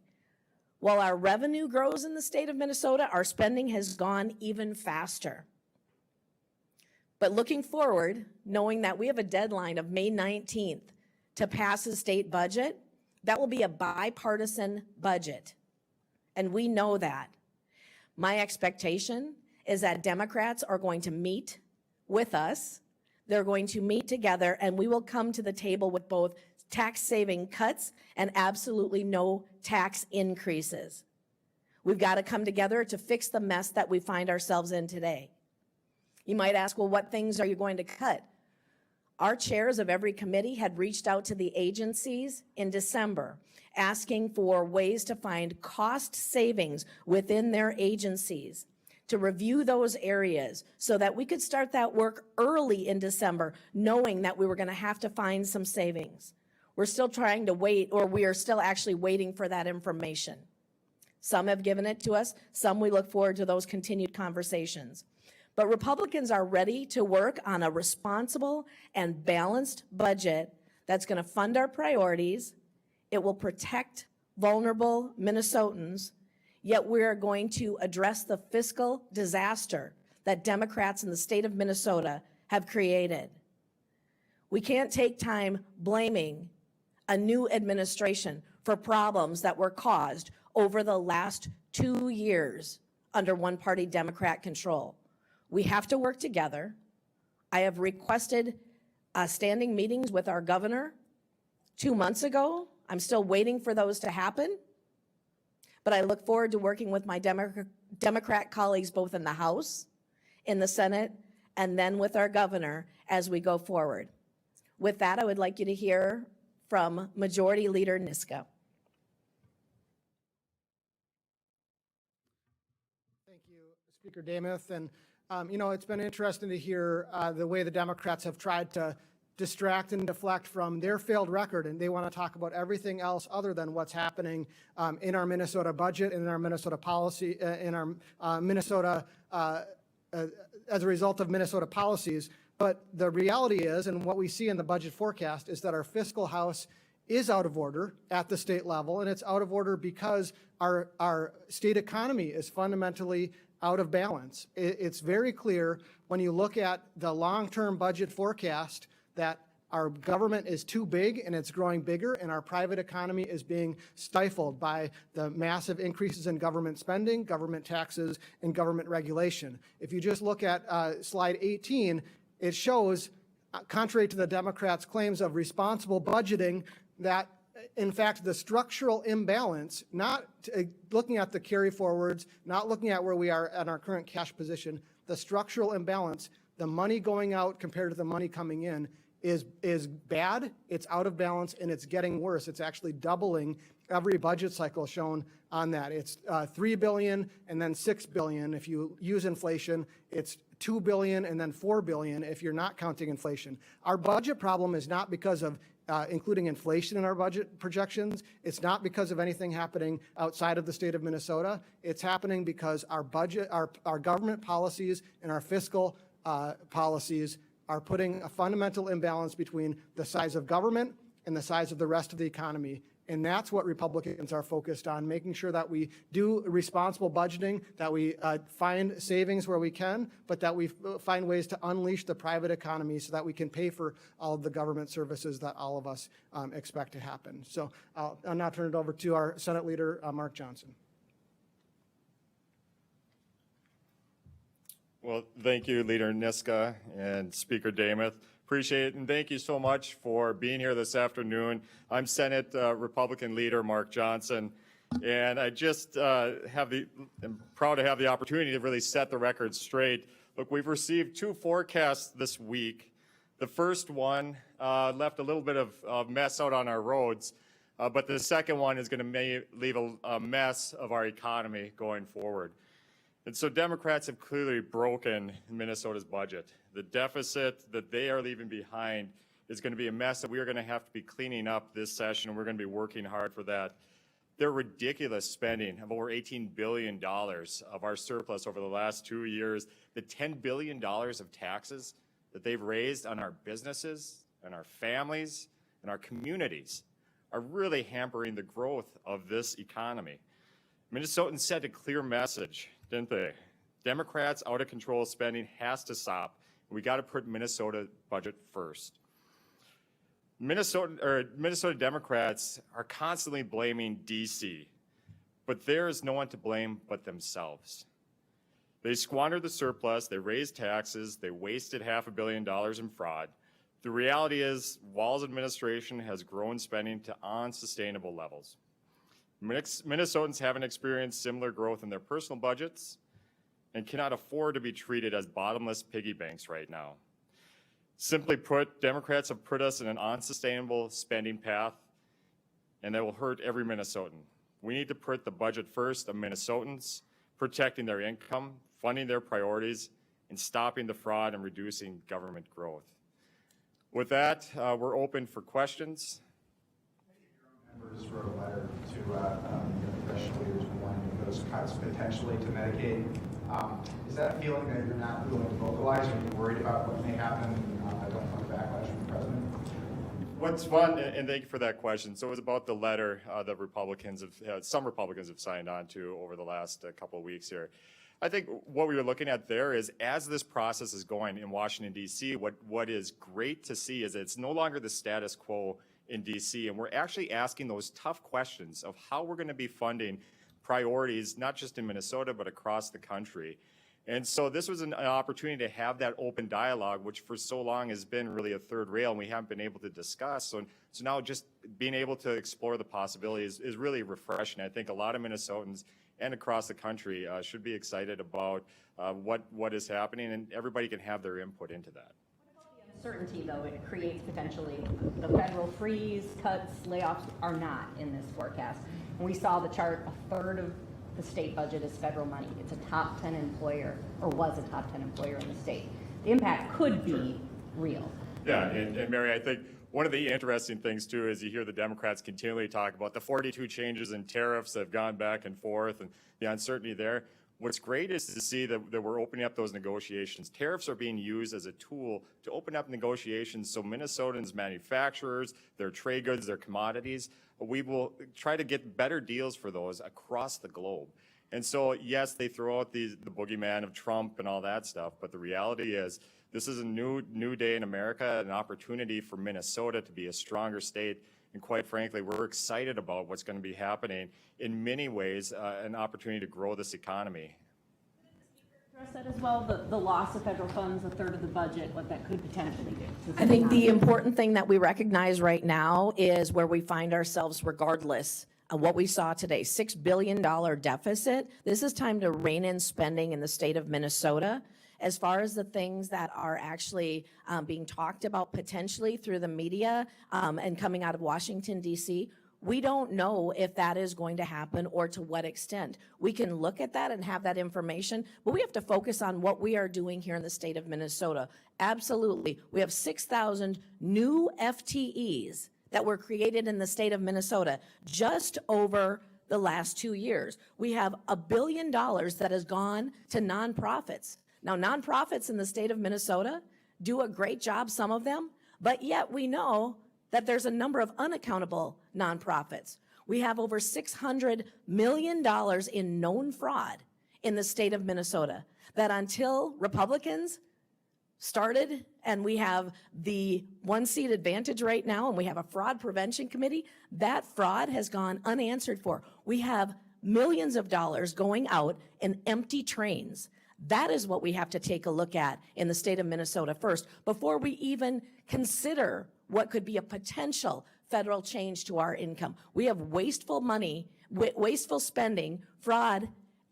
While our revenue grows in the state of Minnesota, our spending has gone even faster. But looking forward, knowing that we have a deadline of May 19th to pass the state budget, that will be a bipartisan budget, and we know that. My expectation is that Democrats are going to meet with us. They're going to meet together, and we will come to the table with both tax-saving cuts and absolutely no tax increases. We've got to come together to fix the mess that we find ourselves in today. You might ask, well, what things are you going to cut? Our chairs of every committee had reached out to the agencies in December, asking for ways to find cost savings within their agencies, to review those areas so that we could start that work early in December, knowing that we were going to have to find some savings. We're still trying to wait, or we are still actually waiting for that information. Some have given it to us. Some we look forward to those continued conversations. But Republicans are ready to work on a responsible and balanced budget that's going to fund our priorities. It will protect vulnerable Minnesotans, yet we're going to address the fiscal disaster that Democrats in the state of Minnesota have created. We can't take time blaming a new administration for problems that were caused over the last 2 years under one-party Democrat control. We have to work together. I have requested standing meetings with our governor 2 months ago. I'm still waiting for those to happen. But I look forward to working with my Democrat colleagues both in the House, in the Senate, and then with our governor as we go forward. With that, I would like you to hear from Majority Leader Niska. Thank you, Speaker Demuth. And you know, it's been interesting to hear the way the Democrats have tried to distract and deflect from their failed record, and they want to talk about everything else other than what's happening in our Minnesota budget and in our Minnesota policy, in our Minnesota, as a result of Minnesota policies. But the reality is, and what we see in the budget forecast, is that our fiscal house is out of order at the state level, and it's out of order because our state economy is fundamentally out of balance. It's very clear when you look at the long-term budget forecast that our government is too big and it's growing bigger, and our private economy is being stifled by the massive increases in government spending, government taxes, and government regulation. If you just look at slide 18, it shows, contrary to the Democrats' claims of responsible budgeting, that in fact, the structural imbalance, not looking at the carry forwards, not looking at where we are at our current cash position, the structural imbalance, the money going out compared to the money coming in is bad, it's out of balance, and it's getting worse. It's actually doubling every budget cycle shown on that. It's $3 billion and then $6 billion. If you use inflation, it's $2 billion and then $4 billion if you're not counting inflation. Our budget problem is not because of including inflation in our budget projections. It's not because of anything happening outside of the state of Minnesota. It's happening because our budget, our government policies and our fiscal policies are putting a fundamental imbalance between the size of government and the size of the rest of the economy. And that's what Republicans are focused on, making sure that we do responsible budgeting, that we find savings where we can, but that we find ways to unleash the private economy so that we can pay for all of the government services that all of us expect to happen. So I'll now turn it over to our Senate Leader, Mark Johnson. Well, thank you, Leader Niska and Speaker Demuth. Appreciate it, and thank you so much for being here this afternoon. I'm Senate Republican Leader Mark Johnson, and I just am proud to have the opportunity to really set the record straight. Look, we've received 2 forecasts this week The first one left a little bit of mess out on our roads, but the second one is going to leave a mess of our economy going forward. And so Democrats have clearly broken Minnesota's budget. The deficit that they are leaving behind is going to be a mess that we are going to have to be cleaning up this session, and we're going to be working hard for that. Their ridiculous spending of over $18 billion of our surplus over the last 2 years, the $10 billion of taxes that they've raised on our businesses and our families and our communities are really hampering the growth of this economy. Minnesotans sent a clear message, didn't they? Democrats' out of control spending has to stop. We got to put Minnesota budget first. Minnesota Democrats are constantly blaming DC, but there is no one to blame but themselves. They squandered the surplus, they raised taxes, they wasted $500 million in fraud. The reality is, Walz administration has grown spending to unsustainable levels. Minnesotans haven't experienced similar growth in their personal budgets and cannot afford to be treated as bottomless piggy banks right now. Simply put, Democrats have put us in an unsustainable spending path, and that will hurt every Minnesotan. We need to put the budget first of Minnesotans, protecting their income, funding their priorities, and stopping the fraud and reducing government growth. With that, we're open for questions. Members wrote a letter to congressional leaders wanting those cuts potentially to Medicaid. Is that a feeling that you're not willing to vocalize? Are you worried about what may happen? I don't want a backlash from the president. What's fun, and thank you for that question. So it was about the letter that some Republicans have signed on to over the last couple of weeks here. I think what we were looking at there is, as this process is going in Washington, D.C., what is great to see is that it's no longer the status quo in D.C., and we're actually asking those tough questions of how we're going to be funding priorities, not just in Minnesota, but across the country. And so this was an opportunity to have that open dialogue, which for so long has been really a third rail, and we haven't been able to discuss. So now just being able to explore the possibilities is really refreshing. I think a lot of Minnesotans and across the country should be excited about what is happening, and everybody can have their input into that. Uncertainty, though, it creates potentially the federal freeze, cuts, layoffs are not in this forecast. And we saw the chart, a third of the state budget is federal money. It's a top 10 employer, or was a top 10 employer in the state. The impact could be real. Yeah, and Mary, I think one of the interesting things too is you hear the Democrats continually talk about the 42 changes in tariffs that have gone back and forth and the uncertainty there. What's great is to see that we're opening up those negotiations. Tariffs are being used as a tool to open up negotiations so Minnesotans, manufacturers, their trade goods, their commodities, we will try to get better deals for those across the globe. And so, yes, they throw out the boogeyman of Trump and all that stuff, but the reality is this is a new day in America, an opportunity for Minnesota to be a stronger state. And quite frankly, we're excited about what's going to be happening in many ways, an opportunity to grow this economy. Address that as well, the loss of federal funds, a third of the budget, what that could potentially do. I think the important thing that we recognize right now is where we find ourselves regardless of what we saw today, $6 billion deficit. This is time to rein in spending in the state of Minnesota. As far as the things that are actually being talked about potentially through the media and coming out of Washington, D.C., we don't know if that is going to happen or to what extent. We can look at that and have that information, but we have to focus on what we are doing here in the state of Minnesota. Absolutely. We have 6,000 new FTEs that were created in the state of Minnesota just over the last 2 years. We have $1 billion that has gone to nonprofits. Now, nonprofits in the state of Minnesota do a great job, some of them, but yet we know that there's a number of unaccountable nonprofits. We have over $600 million in known fraud in the state of Minnesota that until Republicans started, and we have the one-seat advantage right now, and we have a fraud prevention committee, that fraud has gone unanswered for. We have millions of dollars going out in empty trains. That is what we have to take a look at in the state of Minnesota first, before we even consider what could be a potential federal change to our income. We have wasteful money, wasteful spending, fraud,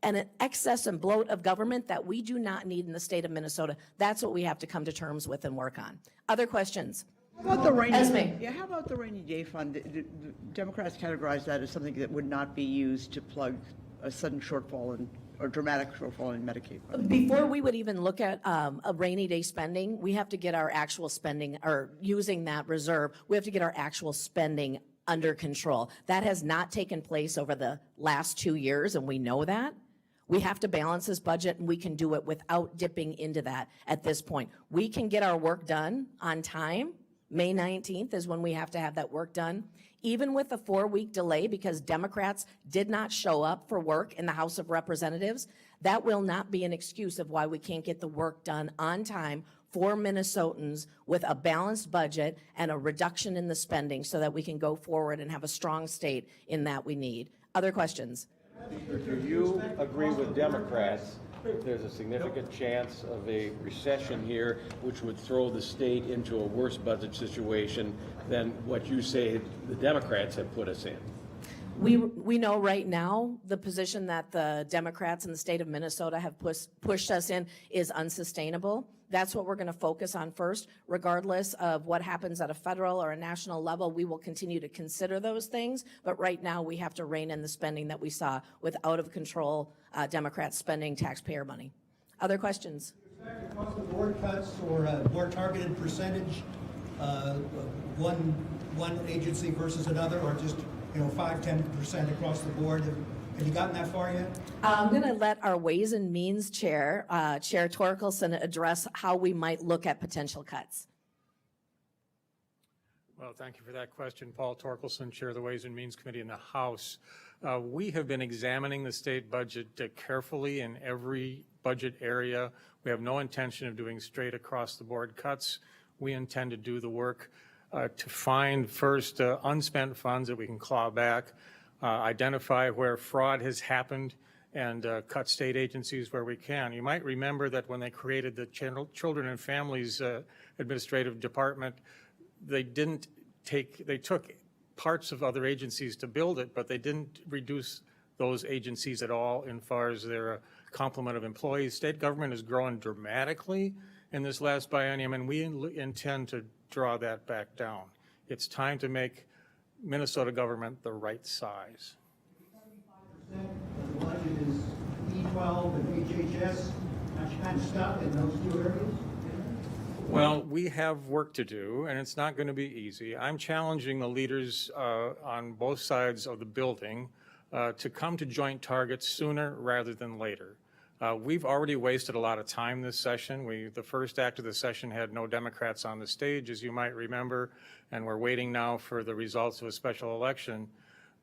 and an excess and bloat of government that we do not need in the state of Minnesota. That's what we have to come to terms with and work on. Other questions? How about the rainy, Esme. yeah, how about the rainy day fund? The Democrats categorize that as something that would not be used to plug a sudden shortfall or dramatic shortfall in Medicaid funding. Before we would even look at a rainy day spending, we have to get our actual spending, or using that reserve, we have to get our actual spending under control. That has not taken place over the last 2 years, and we know that. We have to balance this budget, and we can do it without dipping into that at this point. We can get our work done on time. May 19th is when we have to have that work done. Even with a 4-week delay because Democrats did not show up for work in the House of Representatives, that will not be an excuse of why we can't get the work done on time for Minnesotans with a balanced budget and a reduction in the spending so that we can go forward and have a strong state in that we need. Other questions? Do you agree with Democrats there's a significant chance of a recession here, which would throw the state into a worse budget situation than what you say the Democrats have put us in? We know right now the position that the Democrats in the state of Minnesota have pushed us in is unsustainable. That's what we're going to focus on first. Regardless of what happens at a federal or a national level, we will continue to consider those things. But right now, we have to rein in the spending that we saw with out-of-control Democrats spending taxpayer money. Other questions? Across the board cuts or a more targeted percentage, one agency versus another, or just 5-10% across the board? Have you gotten that far yet? I'm going to let our Ways and Means Chair, Chair Torkelson, address how we might look at potential cuts. Well, thank you for that question. Paul Torkelson, Chair of the Ways and Means Committee in the House. We have been examining the state budget carefully in every budget area. We have no intention of doing straight across the board cuts. We intend to do the work to find first unspent funds that we can claw back, identify where fraud has happened, and cut state agencies where we can. You might remember that when they created the Children and Families Administrative Department, they took parts of other agencies to build it, but they didn't reduce those agencies at all in far as their complement of employees. State government has grown dramatically in this last biennium, and we intend to draw that back down. It's time to make Minnesota government the right size. 75% of the budget is E12 and HHS, kind of stuck in those two areas? Well, we have work to do, and it's not going to be easy. I'm challenging the leaders on both sides of the building to come to joint targets sooner rather than later. We've already wasted a lot of time this session. The first act of the session had no Democrats on the stage, as you might remember, and we're waiting now for the results of a special election.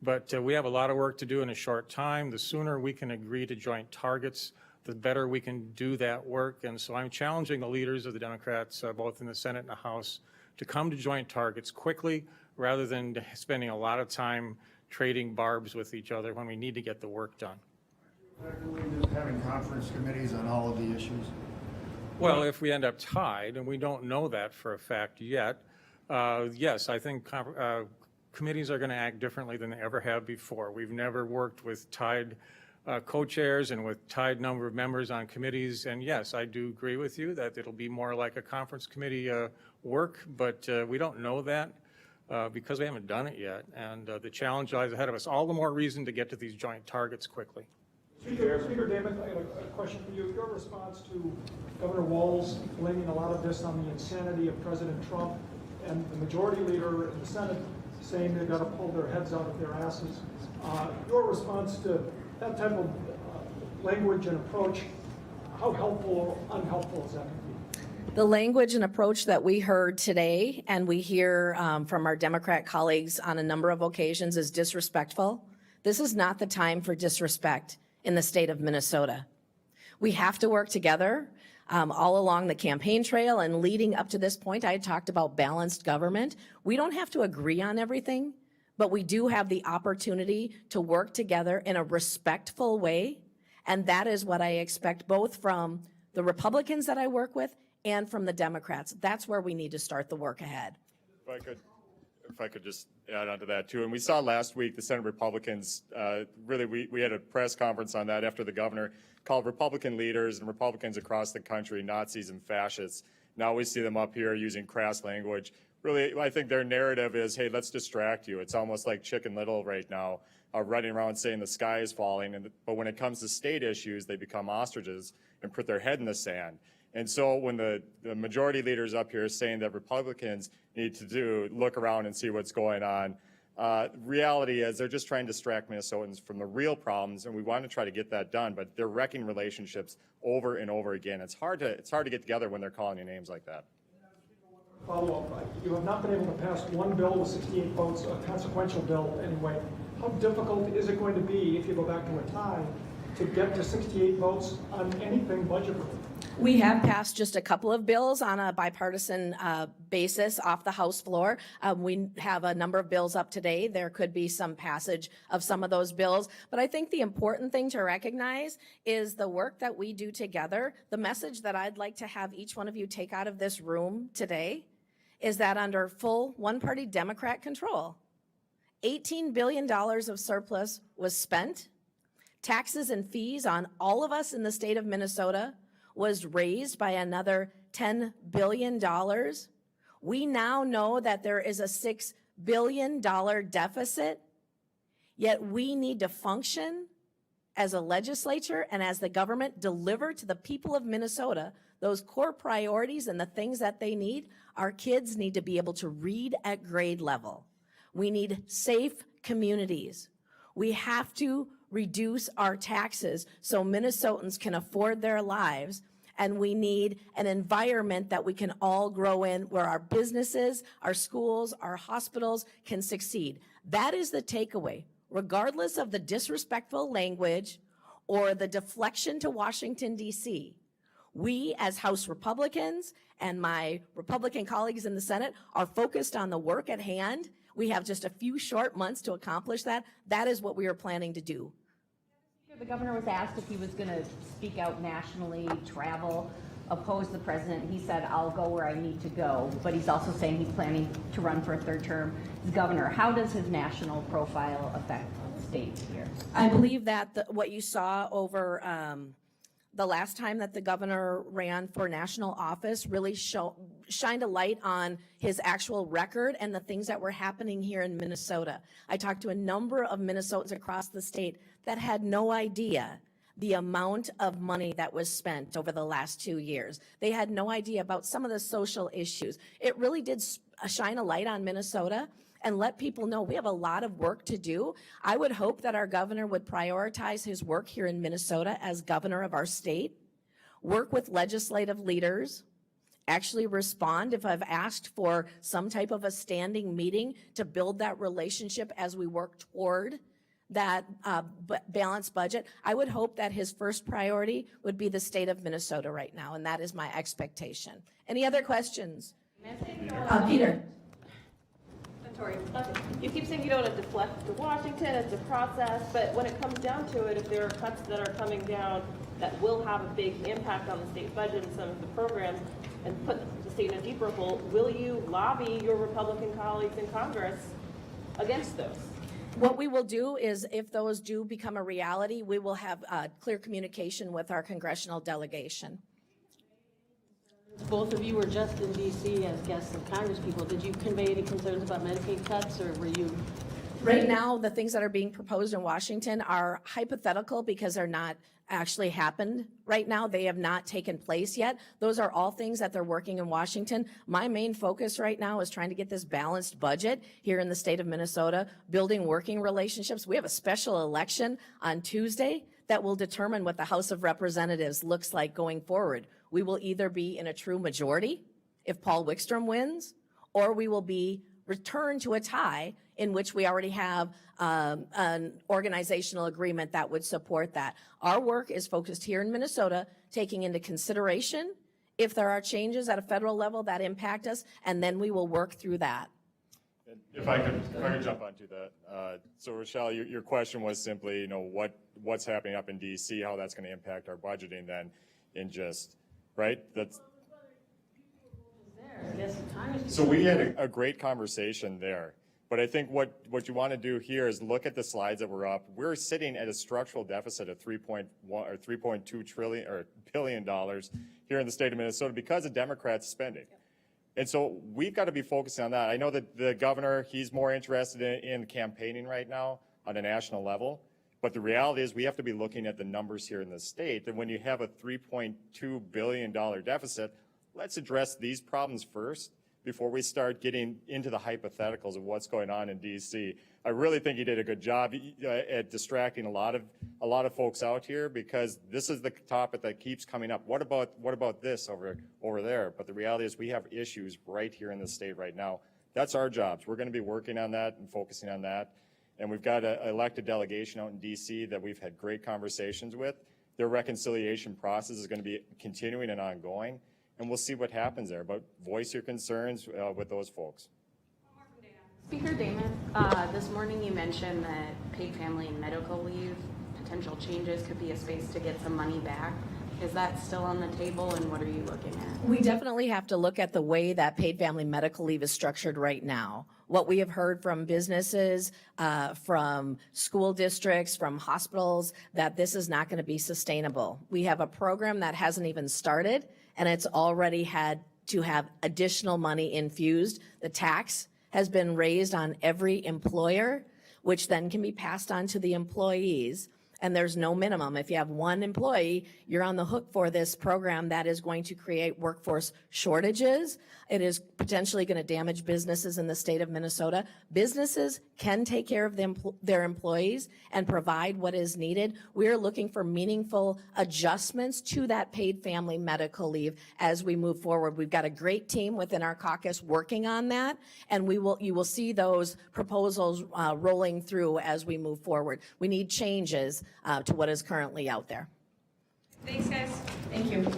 But we have a lot of work to do in a short time. The sooner we can agree to joint targets, the better we can do that work. And so I'm challenging the leaders of the Democrats, both in the Senate and the House, to come to joint targets quickly rather than spending a lot of time trading barbs with each other when we need to get the work done. Having conference committees on all of the issues? Well, if we end up tied, and we don't know that for a fact yet, yes, I think committees are going to act differently than they ever have before. We've never worked with tied co-chairs and with tied number of members on committees, and yes, I do agree with you that it'll be more like a conference committee work, but we don't know that because we haven't done it yet, and the challenge lies ahead of us. All the more reason to get to these joint targets quickly. Speaker Davis, I have a question for you. Your response to Governor Walz blaming a lot of this on the insanity of President Trump and the majority leader in the Senate saying they've got to pull their heads out of their asses. Your response to that type of language and approach, how helpful or unhelpful is that going to be? The language and approach that we heard today and we hear from our Democrat colleagues on a number of occasions is disrespectful. This is not the time for disrespect in the state of Minnesota. We have to work together all along the campaign trail and leading up to this point. I talked about balanced government. We don't have to agree on everything, but we do have the opportunity to work together in a respectful way. And that is what I expect both from the Republicans that I work with and from the Democrats. That's where we need to start the work ahead. If I could, if I could just add on to that too. And we saw last week the Senate Republicans, really, we had a press conference on that after the governor called Republican leaders and Republicans across the country Nazis and fascists. Now we see them up here using crass language. Really, I think their narrative is, hey, let's distract you. It's almost like Chicken Little right now, running around saying the sky is falling. But when it comes to state issues, they become ostriches and put their head in the sand. And so when the majority leaders up here saying that Republicans need to look around and see what's going on, reality is they're just trying to distract Minnesotans from the real problems, and we want to try to get that done, but they're wrecking relationships over and over again. It's hard to get together when they're calling you names like that. Follow-up, you have not been able to pass one bill with 68 votes, a consequential bill anyway. How difficult is it going to be, if you go back to a tie, to get to 68 votes on anything budget-related? We have passed just a couple of bills on a bipartisan basis off the House floor. We have a number of bills up today. There could be some passage of some of those bills. But I think the important thing to recognize is the work that we do together. The message that I'd like to have each one of you take out of this room today is that under full one-party Democrat control, $18 billion of surplus was spent. Taxes and fees on all of us in the state of Minnesota was raised by another $10 billion. We now know that there is a $6 billion deficit, yet we need to function as a legislature and as the government, deliver to the people of Minnesota those core priorities and the things that they need. Our kids need to be able to read at grade level. We need safe communities. We have to reduce our taxes so Minnesotans can afford their lives, and we need an environment that we can all grow in where our businesses, our schools, our hospitals can succeed. That is the takeaway, regardless of the disrespectful language or the deflection to Washington, D.C. We, as House Republicans and my Republican colleagues in the Senate, are focused on the work at hand. We have just a few short months to accomplish that. That is what we are planning to do. The governor was asked if he was going to speak out nationally, travel, oppose the president. He said, I'll go where I need to go, but he's also saying he's planning to run for a third term as governor. How does his national profile affect the state here? I believe that what you saw over the last time that the governor ran for national office really shined a light on his actual record and the things that were happening here in Minnesota. I talked to a number of Minnesotans across the state that had no idea the amount of money that was spent over the last 2 years. They had no idea about some of the social issues. It really did shine a light on Minnesota and let people know we have a lot of work to do. I would hope that our governor would prioritize his work here in Minnesota as governor of our state, work with legislative leaders, actually respond if I've asked for some type of a standing meeting to build that relationship as we work toward that balanced budget. I would hope that his first priority would be the state of Minnesota right now, and that is my expectation. Any other questions? Peter. You keep saying you don't want to deflect to Washington, it's a process, but when it comes down to it, if there are cuts that are coming down that will have a big impact on the state budget and some of the programs and put the state in a deeper hole, will you lobby your Republican colleagues in Congress against those? What we will do is, if those do become a reality, we will have clear communication with our congressional delegation. Both of you were just in D.C. as guests of Congress people. Did you convey any concerns about Medicaid cuts, or were you? Right now, the things that are being proposed in Washington are hypothetical because they're not actually happened right now. They have not taken place yet. Those are all things that they're working in Washington. My main focus right now is trying to get this balanced budget here in the state of Minnesota, building working relationships. We have a special election on Tuesday that will determine what the House of Representatives looks like going forward. We will either be in a true majority if Paul Wickstrom wins, or we will be returned to a tie in which we already have an organizational agreement that would support that. Our work is focused here in Minnesota, taking into consideration if there are changes at a federal level that impact us, and then we will work through that. If I could jump onto that. So Rochelle, your question was simply, what's happening up in D.C., how that's going to impact our budgeting then in just, right? So we had a great conversation there. But I think what you want to do here is look at the slides that were up. We're sitting at a structural deficit of $3.2 billion here in the state of Minnesota because of Democrats spending. And so we've got to be focusing on that. I know that the governor, he's more interested in campaigning right now on a national level. But the reality is we have to be looking at the numbers here in the state. And when you have a $3.2 billion deficit, let's address these problems first before we start getting into the hypotheticals of what's going on in D.C. I really think you did a good job at distracting a lot of folks out here, because this is the topic that keeps coming up. What about this over there? But the reality is we have issues right here in the state right now. That's our jobs. We're going to be working on that and focusing on that. And we've got an elected delegation out in D.C. that we've had great conversations with. Their reconciliation process is going to be continuing and ongoing. And we'll see what happens there, but voice your concerns with those folks. Speaker Damon, this morning you mentioned that paid family and medical leave, potential changes could be a space to get some money back. Is that still on the table, and what are you looking at? We definitely have to look at the way that paid family medical leave is structured right now. What we have heard from businesses, from school districts, from hospitals, that this is not going to be sustainable. We have a program that hasn't even started, and it's already had to have additional money infused. The tax has been raised on every employer, which then can be passed on to the employees. And there's no minimum. If you have one employee, you're on the hook for this program that is going to create workforce shortages. It is potentially going to damage businesses in the state of Minnesota. Businesses can take care of their employees and provide what is needed. We're looking for meaningful adjustments to that paid family medical leave as we move forward. We've got a great team within our caucus working on that, and you will see those proposals rolling through as we move forward. We need changes to what is currently out there. Thanks, guys. Thank you.